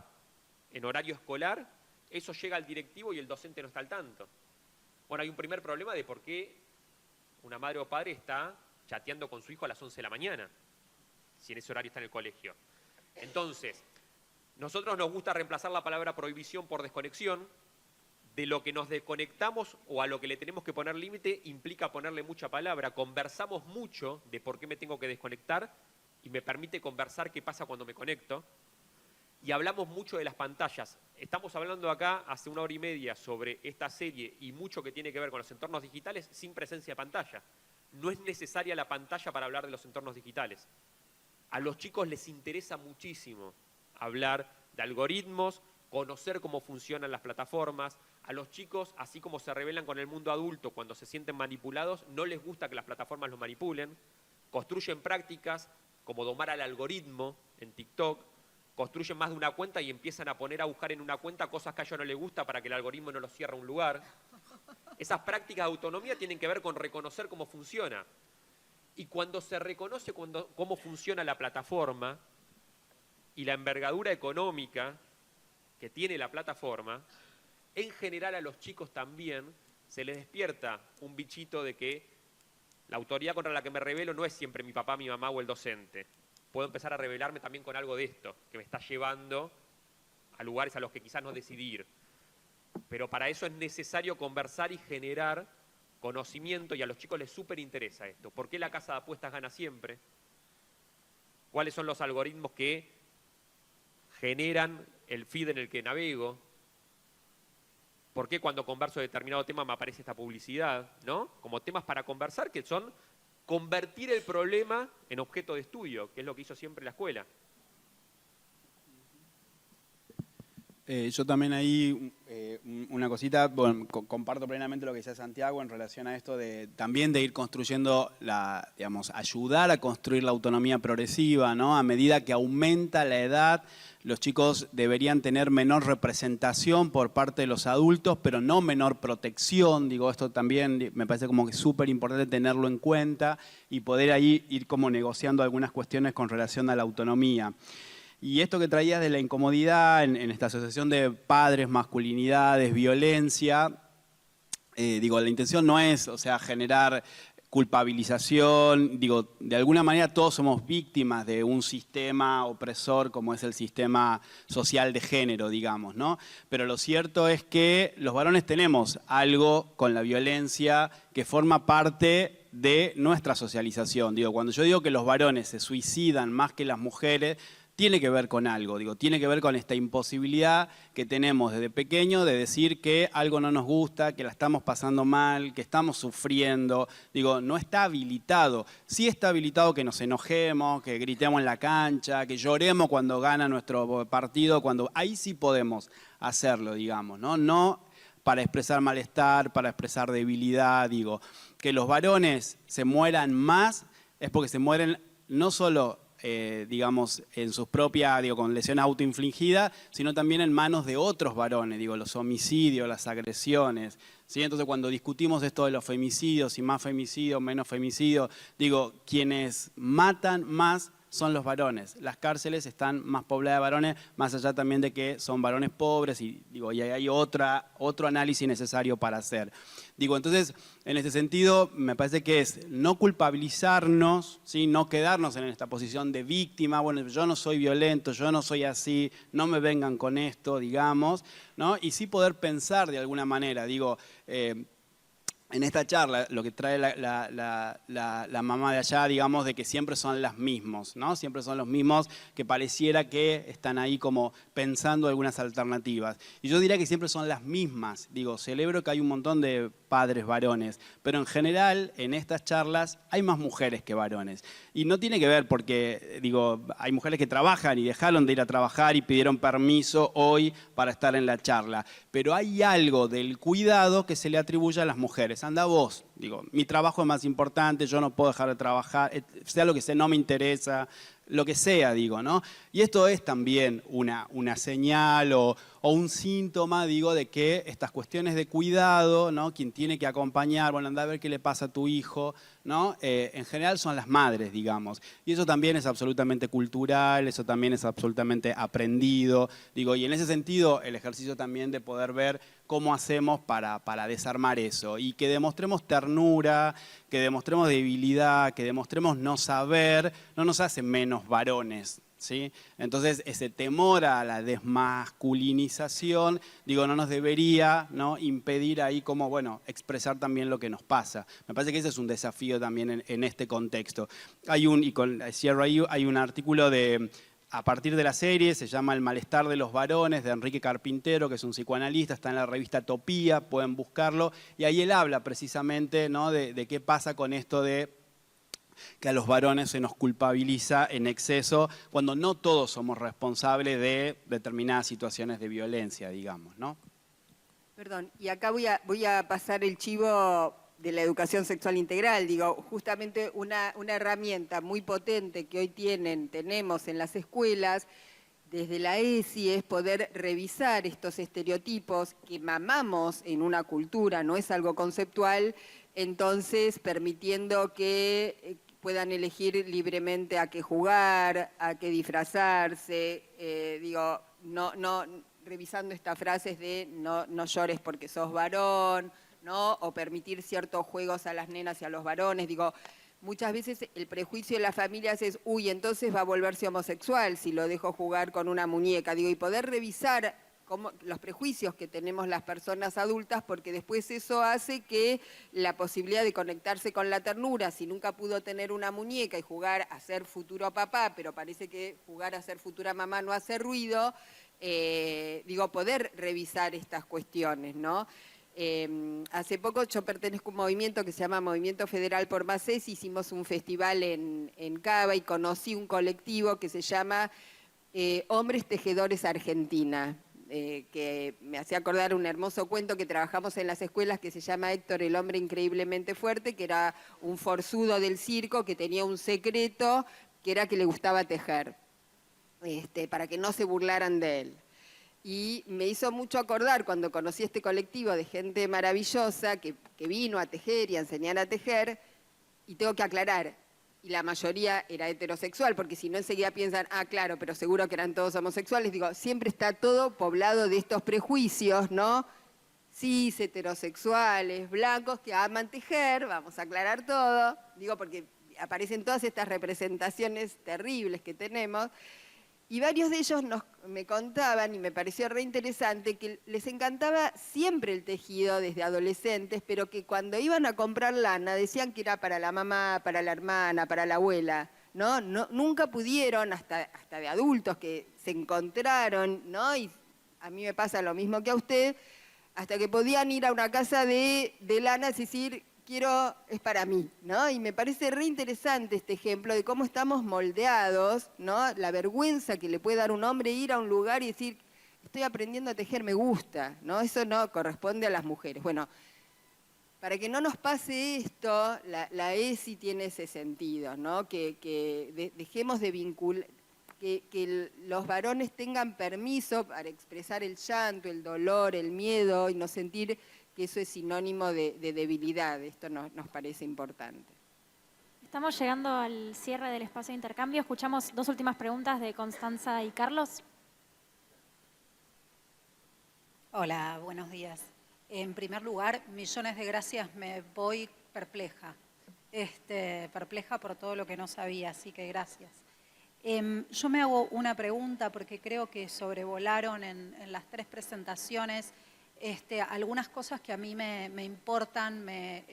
en horario escolar, eso llega al directivo y el docente no está al tanto. Bueno, hay un primer problema de por qué una madre o padre está chateando con su hijo a las 11 de la mañana, si en ese horario está en el colegio. Entonces, nosotros nos gusta reemplazar la palabra prohibición por desconexión. De lo que nos desconectamos o a lo que le tenemos que poner límite implica ponerle mucha palabra. Conversamos mucho de por qué me tengo que desconectar y me permite conversar qué pasa cuando me conecto. Y hablamos mucho de las pantallas. Estamos hablando acá hace 1 hora y media sobre esta serie y mucho que tiene que ver con los entornos digitales sin presencia de pantalla. No es necesaria la pantalla para hablar de los entornos digitales. A los chicos les interesa muchísimo hablar de algoritmos, conocer cómo funcionan las plataformas. A los chicos, así como se rebelan con el mundo adulto cuando se sienten manipulados, no les gusta que las plataformas los manipulen. Construyen prácticas como domar al algoritmo en TikTok, construyen más de una cuenta y empiezan a poner a buscar en una cuenta cosas que a ellos no les gusta para que el algoritmo no los cierre un lugar. Esas prácticas de autonomía tienen que ver con reconocer cómo funciona. Y cuando se reconoce cómo funciona la plataforma y la envergadura económica que tiene la plataforma, en general a los chicos también se les despierta un bichito de que la autoridad contra la que me rebelo no es siempre mi papá, mi mamá o el docente. Puedo empezar a rebelarme también con algo de esto, que me está llevando a lugares a los que quizás no decidí ir. Pero para eso es necesario conversar y generar conocimiento, y a los chicos les súper interesa esto. ¿Por qué la casa de apuestas gana siempre? ¿Cuáles son los algoritmos que generan el feed en el que navego? ¿Por qué cuando converso de determinado tema me aparece esta publicidad? ¿No? Como temas para conversar que son convertir el problema en objeto de estudio, que es lo que hizo siempre la escuela. Yo también ahí, una cosita, bueno, comparto plenamente lo que decía Santiago en relación a esto de también de ir construyendo, digamos, ayudar a construir la autonomía progresiva, ¿no? A medida que aumenta la edad, los chicos deberían tener menor representación por parte de los adultos, pero no menor protección. Digo, esto también me parece como que es súper importante tenerlo en cuenta y poder ahí ir como negociando algunas cuestiones con relación a la autonomía. Y esto que traías de la incomodidad en esta asociación de padres, masculinidades, violencia, digo, la intención no es, o sea, generar culpabilización, digo, de alguna manera todos somos víctimas de un sistema opresor como es el sistema social de género, digamos, ¿no? Pero lo cierto es que los varones tenemos algo con la violencia que forma parte de nuestra socialización. Digo, cuando yo digo que los varones se suicidan más que las mujeres, tiene que ver con algo, digo, tiene que ver con esta imposibilidad que tenemos desde pequeño de decir que algo no nos gusta, que la estamos pasando mal, que estamos sufriendo. Digo, no está habilitado. Sí está habilitado que nos enojemos, que gritemos en la cancha, que lloremos cuando gana nuestro partido, cuando ahí sí podemos hacerlo, digamos, ¿no? No para expresar malestar, para expresar debilidad, digo. Que los varones se mueran más es porque se mueren no solo digamos, en sus propias, digo, con lesiones autoinfligidas, sino también en manos de otros varones, digo, los homicidios, las agresiones, ¿sí? Entonces, cuando discutimos esto de los femicidios, y más femicidios, menos femicidios, digo, quienes matan más son los varones. Las cárceles están más pobladas de varones, más allá también de que son varones pobres, y digo, y hay otro análisis necesario para hacer. Digo, entonces, en este sentido, me parece que es no culpabilizarnos, ¿sí? No quedarnos en esta posición de víctima, bueno, yo no soy violento, yo no soy así, no me vengan con esto, digamos, ¿no? Y sí poder pensar de alguna manera, digo, en esta charla, lo que trae la mamá de allá, digamos, de que siempre son los mismos, ¿no? Siempre son los mismos que pareciera que están ahí como pensando algunas alternativas. Y yo diría que siempre son las mismas. Digo, celebro que hay un montón de padres varones, pero en general en estas charlas hay más mujeres que varones. Y no tiene que ver porque, digo, hay mujeres que trabajan y dejaron de ir a trabajar y pidieron permiso hoy para estar en la charla, pero hay algo del cuidado que se le atribuye a las mujeres. Anda vos, digo, mi trabajo es más importante, yo no puedo dejar de trabajar, sea lo que sea, no me interesa, lo que sea, digo, ¿no? Y esto es también una señal o un síntoma, digo, de que estas cuestiones de cuidado, ¿no? Quien tiene que acompañar, bueno, anda a ver qué le pasa a tu hijo, ¿no? En general son las madres, digamos. Y eso también es absolutamente cultural, eso también es absolutamente aprendido, digo, y en ese sentido el ejercicio también de poder ver cómo hacemos para desarmar eso y que demostremos ternura, que demostremos debilidad, que demostremos no saber, no nos hace menos varones, ¿sí? Entonces ese temor a la desmasculinización, digo, no nos debería, ¿no?, impedir ahí como, bueno, expresar también lo que nos pasa. Me parece que ese es un desafío también en este contexto. Cierro ahí, hay un artículo a partir de la serie, se llama El malestar de los varones, de Enrique Carpintero, que es un psicoanalista, está en la revista Topía, pueden buscarlo, y ahí él habla precisamente, ¿no?, de qué pasa con esto de que a los varones se nos culpabiliza en exceso, cuando no todos somos responsables de determinadas situaciones de violencia, digamos, ¿no? Perdón, y acá voy a pasar el chivo de la educación sexual integral. Digo, justamente una herramienta muy potente que hoy tenemos en las escuelas, desde la ESI, es poder revisar estos estereotipos que mamamos en una cultura, no es algo conceptual, entonces permitiendo que puedan elegir libremente a qué jugar, a qué disfrazarse, digo, no revisando estas frases de no llores porque sos varón, ¿no? O permitir ciertos juegos a las nenas y a los varones. Digo, muchas veces el prejuicio de las familias es, uy, entonces va a volverse homosexual si lo dejo jugar con una muñeca. Digo, y poder revisar los prejuicios que tenemos las personas adultas, porque después eso hace que la posibilidad de conectarse con la ternura, si nunca pudo tener una muñeca y jugar a ser futuro papá, pero parece que jugar a ser futura mamá no hace ruido, digo, poder revisar estas cuestiones, ¿no? Hace poco yo pertenezco a un movimiento que se llama Movimiento Federal por Más Es, hicimos un festival en Cava y conocí un colectivo que se llama Hombres Tejedores Argentina, que me hacía acordar un hermoso cuento que trabajamos en las escuelas que se llama Héctor, el hombre increíblemente fuerte, que era un forzudo del circo que tenía un secreto, que era que le gustaba tejer, para que no se burlaran de él. Y me hizo mucho acordar cuando conocí este colectivo de gente maravillosa que vino a tejer y a enseñar a tejer, y tengo que aclarar, y la mayoría era heterosexual, porque si no enseguida piensan, ah, claro, pero seguro que eran todos homosexuales. Digo, siempre está todo poblado de estos prejuicios, ¿no? Cis, heterosexuales, blancos, que aman tejer, vamos a aclarar todo, digo, porque aparecen todas estas representaciones terribles que tenemos. Y varios de ellos me contaban, y me pareció re interesante, que les encantaba siempre el tejido desde adolescentes, pero que cuando iban a comprar lana decían que era para la mamá, para la hermana, para la abuela, ¿no? Nunca pudieron, hasta de adultos que se encontraron, ¿no? Y a mí me pasa lo mismo que a usted, hasta que podían ir a una casa de lana, es decir, es para mí, ¿no? Y me parece re interesante este ejemplo de cómo estamos moldeados, ¿no? La vergüenza que le puede dar un hombre ir a un lugar y decir, estoy aprendiendo a tejer, me gusta, ¿no? Eso no corresponde a las mujeres. Bueno, para que no nos pase esto, la ESI tiene ese sentido, ¿no? Que dejemos de vincular, que los varones tengan permiso para expresar el llanto, el dolor, el miedo y no sentir que eso es sinónimo de debilidad. Esto nos parece importante. Estamos llegando al cierre del espacio de intercambio. Escuchamos dos últimas preguntas de Constanza y Carlos. Hola, buenos días. En primer lugar, millones de gracias, me voy perpleja. Perpleja por todo lo que no sabía, así que gracias. Yo me hago una pregunta porque creo que sobrevolaron en las tres presentaciones algunas cosas que a mí me importan, me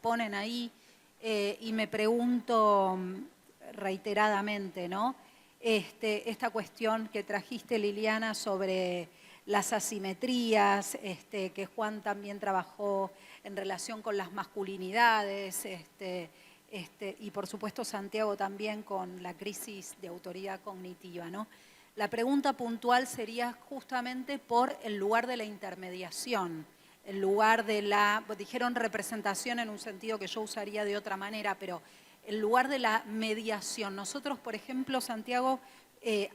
ponen ahí y me pregunto reiteradamente, ¿no? Esta cuestión que trajiste, Liliana, sobre las asimetrías, que Juan también trabajó en relación con las masculinidades, y por supuesto Santiago también con la crisis de autoridad cognitiva, ¿no? La pregunta puntual sería justamente por el lugar de la intermediación, el lugar de la, dijeron representación en un sentido que yo usaría de otra manera, pero el lugar de la mediación. Nosotros, por ejemplo, Santiago,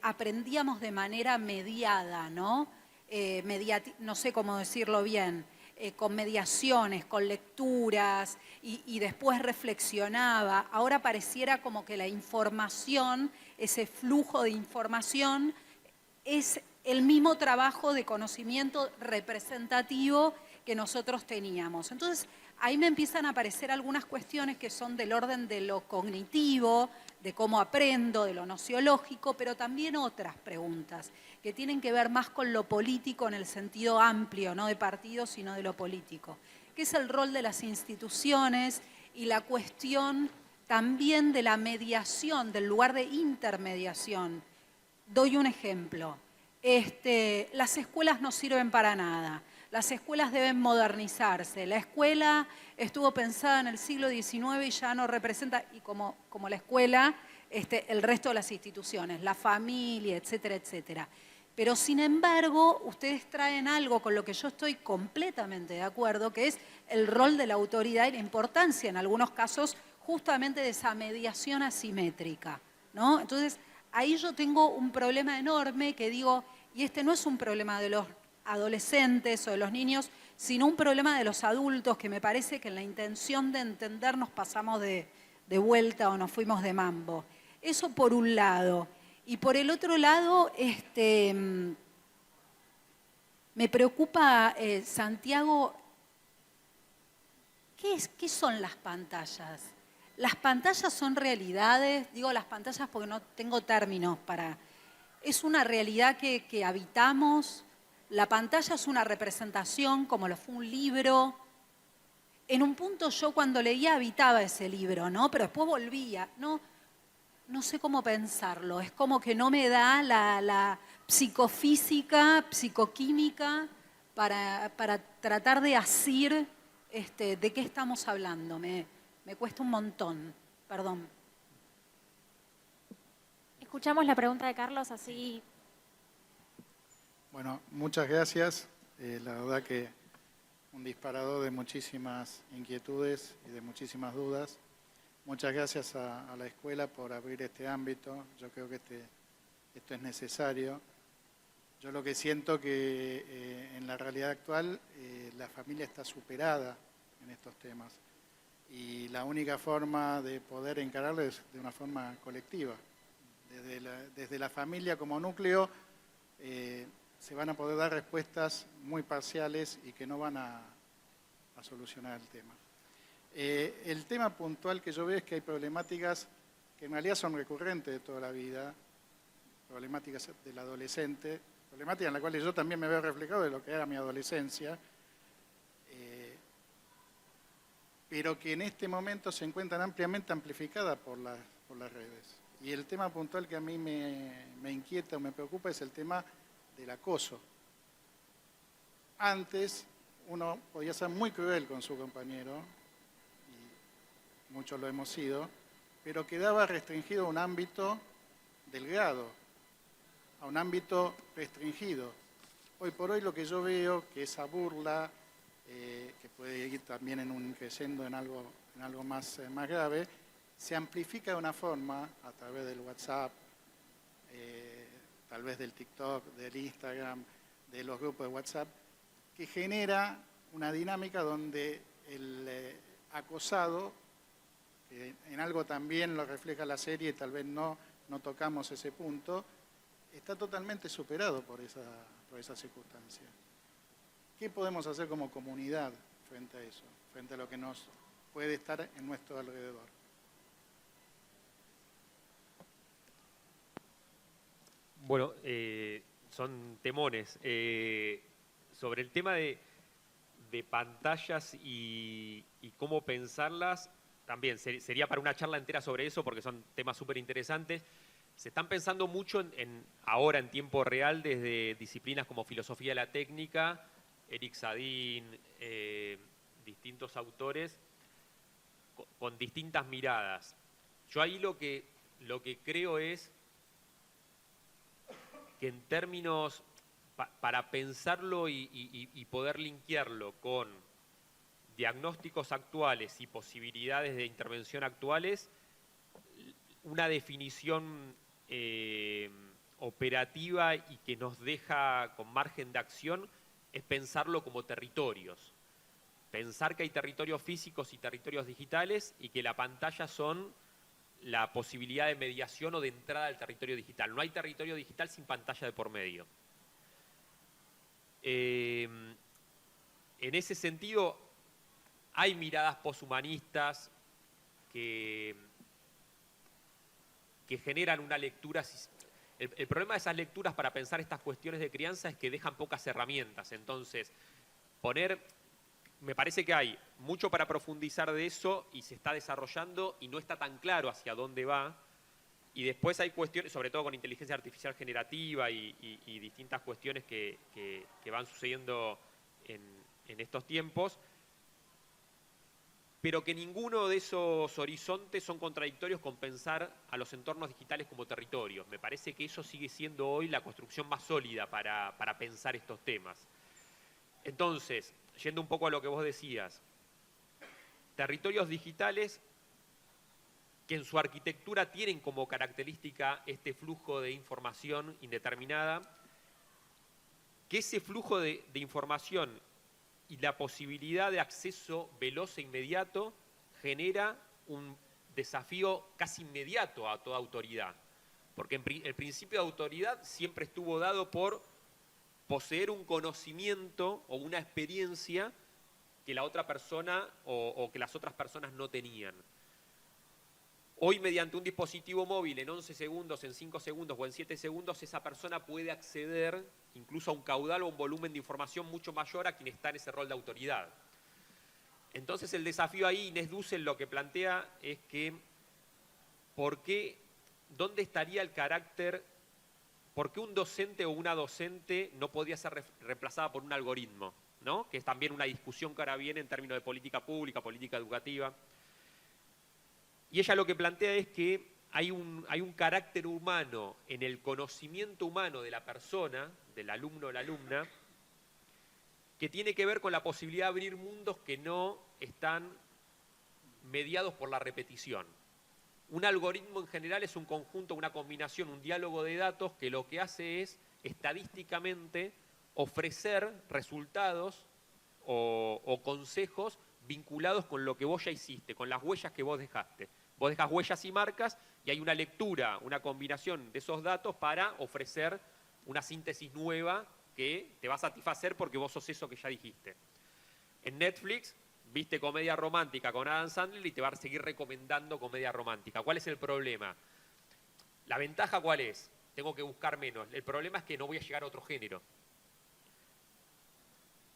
aprendíamos de manera mediada, ¿no? No sé cómo decirlo bien, con mediaciones, con lecturas, y después reflexionaba. Ahora pareciera como que la información, ese flujo de información, es el mismo trabajo de conocimiento representativo que nosotros teníamos. Entonces, ahí me empiezan a aparecer algunas cuestiones que son del orden de lo cognitivo, de cómo aprendo, de lo nociológico, pero también otras preguntas que tienen que ver más con lo político en el sentido amplio, no de partidos, sino de lo político. ¿Qué es el rol de las instituciones y la cuestión también de la mediación, del lugar de intermediación? Doy un ejemplo. Las escuelas no sirven para nada. Las escuelas deben modernizarse. La escuela estuvo pensada en el siglo XIX y ya no representa, y como la escuela, el resto de las instituciones, la familia, etcétera, etcétera. Pero sin embargo, ustedes traen algo con lo que yo estoy completamente de acuerdo, que es el rol de la autoridad y la importancia, en algunos casos, justamente de esa mediación asimétrica, ¿no? Entonces, ahí yo tengo un problema enorme que digo, y este no es un problema de los adolescentes o de los niños, sino un problema de los adultos, que me parece que en la intención de entender nos pasamos de vuelta o nos fuimos de mambo. Eso por un lado. Y por el otro lado, me preocupa, Santiago, ¿qué son las pantallas? Las pantallas son realidades, digo las pantallas porque no tengo términos para... Es una realidad que habitamos. La pantalla es una representación, como lo fue un libro. En un punto yo cuando leía habitaba ese libro, ¿no? Pero después volvía. No sé cómo pensarlo. Es como que no me da la psicofísica, psicoquímica para tratar de asir de qué estamos hablando. Me cuesta un montón. Perdón. Escuchamos la pregunta de Carlos, así... Bueno, muchas gracias. La verdad que un disparador de muchísimas inquietudes y de muchísimas dudas. Muchas gracias a la escuela por abrir este ámbito. Yo creo que esto es necesario. Yo lo que siento que en la realidad actual la familia está superada en estos temas. Y la única forma de poder encararlo es de una forma colectiva. Desde la familia como núcleo se van a poder dar respuestas muy parciales y que no van a solucionar el tema. El tema puntual que yo veo es que hay problemáticas que en realidad son recurrentes de toda la vida, problemáticas del adolescente, problemáticas en las cuales yo también me veo reflejado de lo que era mi adolescencia, pero que en este momento se encuentran ampliamente amplificadas por las redes. Y el tema puntual que a mí me inquieta o me preocupa es el tema del acoso. Antes uno podía ser muy cruel con su compañero, y muchos lo hemos sido, pero quedaba restringido a un ámbito delgado, a un ámbito restringido. Hoy por hoy lo que yo veo que esa burla, que puede ir también creciendo en algo más grave, se amplifica de una forma a través del WhatsApp, tal vez del TikTok, del Instagram, de los grupos de WhatsApp, que genera una dinámica donde el acosado, que en algo también lo refleja la serie y tal vez no tocamos ese punto, está totalmente superado por esa circunstancia. ¿Qué podemos hacer como comunidad frente a eso, frente a lo que nos puede estar en nuestro alrededor? Bueno, son temones. Sobre el tema de pantallas y cómo pensarlas, también sería para una charla entera sobre eso porque son temas súper interesantes. se están pensando mucho ahora en tiempo real desde disciplinas como filosofía de la técnica, Eric Sadin, distintos autores, con distintas miradas. Yo ahí lo que creo es que en términos, para pensarlo y poder linkearlo con diagnósticos actuales y posibilidades de intervención actuales, una definición operativa y que nos deja con margen de acción es pensarlo como territorios. Pensar que hay territorios físicos y territorios digitales y que la pantalla son la posibilidad de mediación o de entrada al territorio digital. No hay territorio digital sin pantalla de por medio. En ese sentido, hay miradas poshumanistas que generan una lectura. El problema de esas lecturas para pensar estas cuestiones de crianza es que dejan pocas herramientas. Entonces, me parece que hay mucho para profundizar de eso y se está desarrollando y no está tan claro hacia dónde va. Y después hay cuestiones, sobre todo con inteligencia artificial generativa y distintas cuestiones que van sucediendo en estos tiempos, pero que ninguno de esos horizontes son contradictorios con pensar a los entornos digitales como territorios. Me parece que eso sigue siendo hoy la construcción más sólida para pensar estos temas. Entonces, yendo un poco a lo que vos decías, territorios digitales que en su arquitectura tienen como característica este flujo de información indeterminada, que ese flujo de información y la posibilidad de acceso veloz e inmediato genera un desafío casi inmediato a toda autoridad. Porque el principio de autoridad siempre estuvo dado por poseer un conocimiento o una experiencia que la otra persona o que las otras personas no tenían. Hoy, mediante un dispositivo móvil, en 11 segundos, en 5 segundos o en 7 segundos, esa persona puede acceder incluso a un caudal o un volumen de información mucho mayor a quien está en ese rol de autoridad. Entonces, el desafío ahí, Inés Dussel lo que plantea es que, ¿dónde estaría el carácter? ¿Por qué un docente o una docente no podría ser reemplazada por un algoritmo? ¿No? Que es también una discusión que ahora viene en términos de política pública, política educativa. Y ella lo que plantea es que hay un carácter humano en el conocimiento humano de la persona, del alumno o la alumna, que tiene que ver con la posibilidad de abrir mundos que no están mediados por la repetición. Un algoritmo en general es un conjunto, una combinación, un diálogo de datos que lo que hace es estadísticamente ofrecer resultados o consejos vinculados con lo que vos ya hiciste, con las huellas que vos dejaste. Vos dejás huellas y marcas y hay una lectura, una combinación de esos datos para ofrecer una síntesis nueva que te va a satisfacer porque vos sos eso que ya dijiste. En Netflix viste comedia romántica con Adam Sandler y te va a seguir recomendando comedia romántica. ¿Cuál es el problema? ¿La ventaja cuál es? Tengo que buscar menos. El problema es que no voy a llegar a otro género.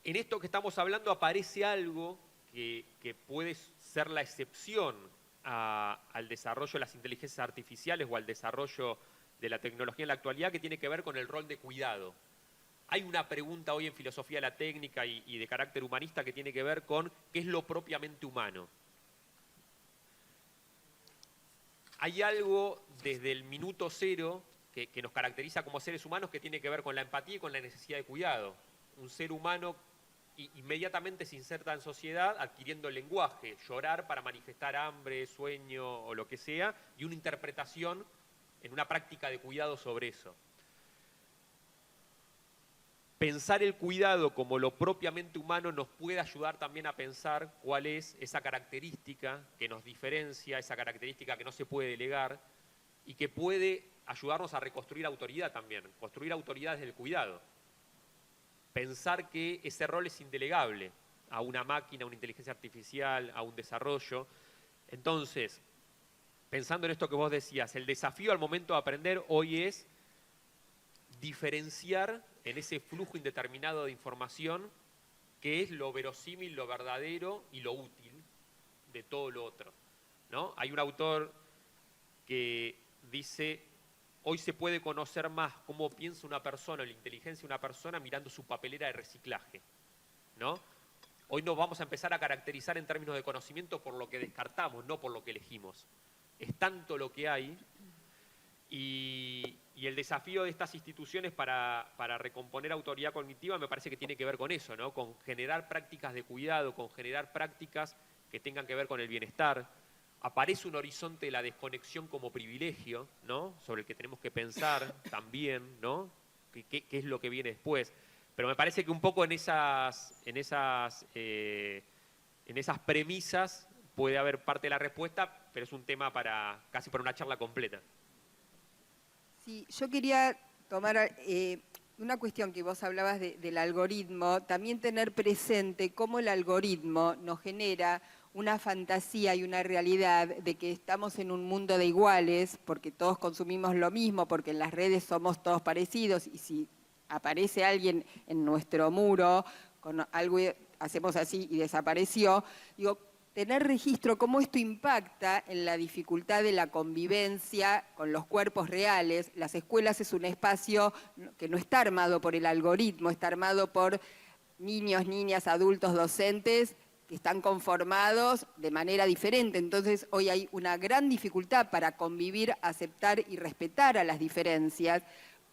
En esto que estamos hablando aparece algo que puede ser la excepción al desarrollo de las inteligencias artificiales o al desarrollo de la tecnología en la actualidad, que tiene que ver con el rol de cuidado. Hay una pregunta hoy en filosofía de la técnica y de carácter humanista que tiene que ver con qué es lo propiamente humano. Hay algo desde el minuto cero que nos caracteriza como seres humanos que tiene que ver con la empatía y con la necesidad de cuidado. Un ser humano inmediatamente se inserta en sociedad adquiriendo el lenguaje, llorar para manifestar hambre, sueño o lo que sea, y una interpretación en una práctica de cuidado sobre eso. Pensar el cuidado como lo propiamente humano nos puede ayudar también a pensar cuál es esa característica que nos diferencia, esa característica que no se puede delegar y que puede ayudarnos a reconstruir autoridad también, construir autoridad desde el cuidado. Pensar que ese rol es indelegable a una máquina, a una inteligencia artificial, a un desarrollo. Entonces, pensando en esto que vos decías, el desafío al momento de aprender hoy es diferenciar en ese flujo indeterminado de información qué es lo verosímil, lo verdadero y lo útil de todo lo otro, ¿no? Hay un autor que dice hoy se puede conocer más cómo piensa una persona, la inteligencia de una persona mirando su papelera de reciclaje, ¿no? Hoy nos vamos a empezar a caracterizar en términos de conocimiento por lo que descartamos, no por lo que elegimos. Es tanto lo que hay y el desafío de estas instituciones para recomponer autoridad cognitiva me parece que tiene que ver con eso, ¿no? Con generar prácticas de cuidado, con generar prácticas que tengan que ver con el bienestar. Aparece un horizonte de la desconexión como privilegio, ¿no? Sobre el que tenemos que pensar también, ¿no? ¿Qué es lo que viene después? Pero me parece que un poco en esas premisas puede haber parte de la respuesta, pero es un tema casi para una charla completa. Sí, yo quería tomar una cuestión que vos hablabas del algoritmo, también tener presente cómo el algoritmo nos genera una fantasía y una realidad de que estamos en un mundo de iguales, porque todos consumimos lo mismo, porque en las redes somos todos parecidos, y si aparece alguien en nuestro muro con algo, hacemos así y desapareció, digo, tener registro cómo esto impacta en la dificultad de la convivencia con los cuerpos reales. Las escuelas es un espacio que no está armado por el algoritmo, está armado por niños, niñas, adultos, docentes que están conformados de manera diferente. Entonces hoy hay una gran dificultad para convivir, aceptar y respetar a las diferencias.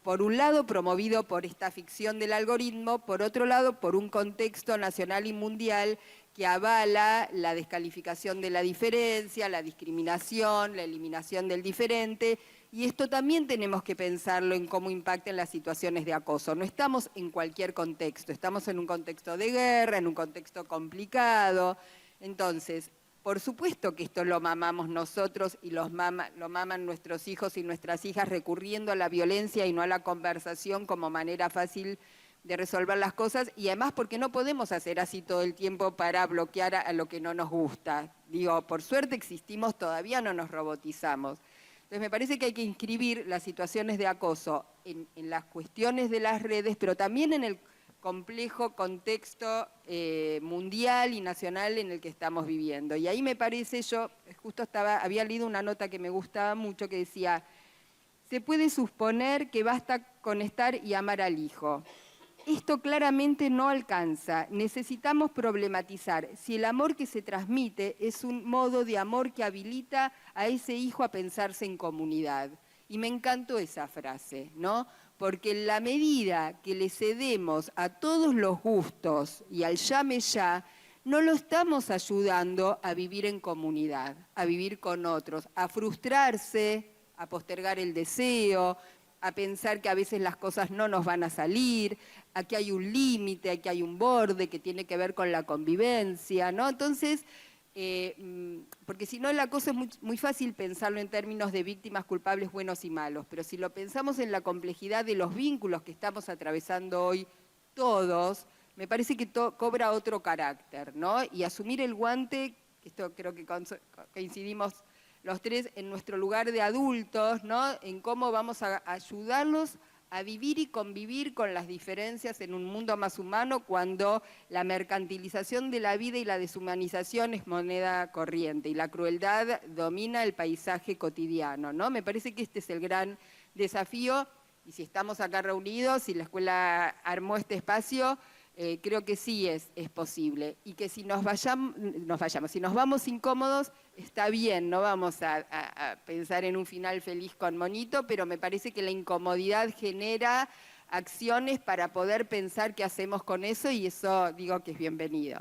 Por un lado, promovido por esta ficción del algoritmo, por otro lado, por un contexto nacional y mundial que avala la descalificación de la diferencia, la discriminación, la eliminación del diferente, y esto también tenemos que pensarlo en cómo impacta en las situaciones de acoso. No estamos en cualquier contexto, estamos en un contexto de guerra, en un contexto complicado. Entonces, por supuesto que esto lo mamamos nosotros y lo maman nuestros hijos y nuestras hijas recurriendo a la violencia y no a la conversación como manera fácil de resolver las cosas, y además porque no podemos hacer así todo el tiempo para bloquear a lo que no nos gusta. Digo, por suerte existimos, todavía no nos robotizamos. Entonces me parece que hay que inscribir las situaciones de acoso en las cuestiones de las redes, pero también en el complejo contexto mundial y nacional en el que estamos viviendo. Y ahí me parece, yo justo había leído una nota que me gustaba mucho que decía, se puede suponer que basta con estar y amar al hijo. Esto claramente no alcanza. Necesitamos problematizar si el amor que se transmite es un modo de amor que habilita a ese hijo a pensarse en comunidad. Y me encantó esa frase, ¿no? Porque en la medida que le cedemos a todos los gustos y al llame ya, no lo estamos ayudando a vivir en comunidad, a vivir con otros, a frustrarse, a postergar el deseo, a pensar que a veces las cosas no nos van a salir, a que hay un límite, a que hay un borde que tiene que ver con la convivencia, ¿no? Entonces, porque si no la cosa es muy fácil pensarlo en términos de víctimas, culpables, buenos y malos, pero si lo pensamos en la complejidad de los vínculos que estamos atravesando hoy todos, me parece que cobra otro carácter, ¿no? Y asumir el guante, esto creo que coincidimos los tres, en nuestro lugar de adultos, ¿no? En cómo vamos a ayudarlos a vivir y convivir con las diferencias en un mundo más humano cuando la mercantilización de la vida y la deshumanización es moneda corriente y la crueldad domina el paisaje cotidiano, ¿no? Me parece que este es el gran desafío, y si estamos acá reunidos, si la escuela armó este espacio, creo que sí es posible, y que si nos vamos incómodos, está bien, no vamos a pensar en un final feliz con monito, pero me parece que la incomodidad genera acciones para poder pensar qué hacemos con eso, y eso digo que es bienvenido.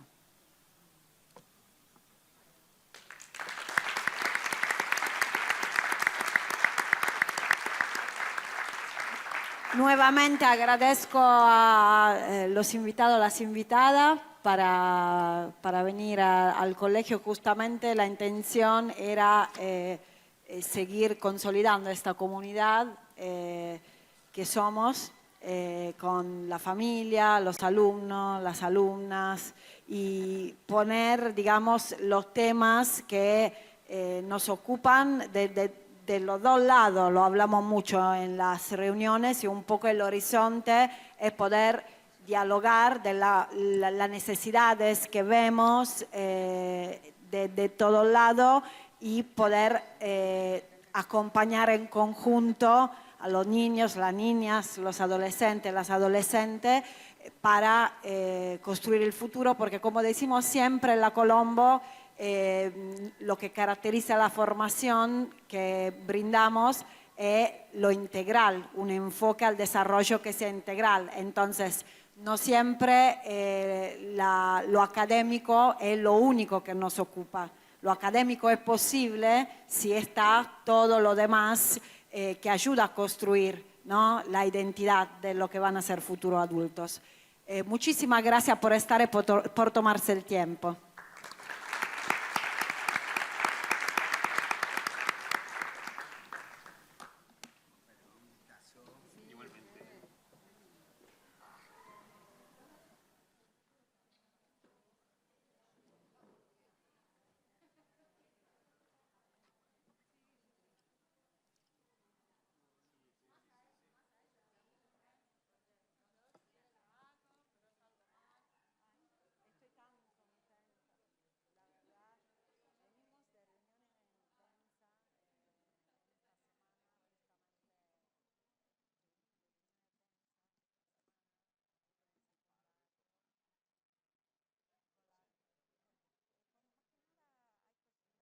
Nuevamente agradezco a los invitados, las invitadas, para venir al colegio. Justamente la intención era seguir consolidando esta comunidad que somos, con la familia, los alumnos, las alumnas, y poner, digamos, los temas que nos ocupan de los dos lados. Lo hablamos mucho en las reuniones, y un poco el horizonte es poder dialogar de las necesidades que vemos de todos lados, y poder acompañar en conjunto a los niños, las niñas, los adolescentes, las adolescentes, para construir el futuro, porque como decimos siempre en la Colombo, lo que caracteriza la formación que brindamos es lo integral, un enfoque al desarrollo que sea integral. Entonces, no siempre lo académico es lo único que nos ocupa. Lo académico es posible si está todo lo demás que ayuda a construir, ¿no?, la identidad de lo que van a ser futuros adultos. Muchísimas gracias por estar y por tomarse el tiempo.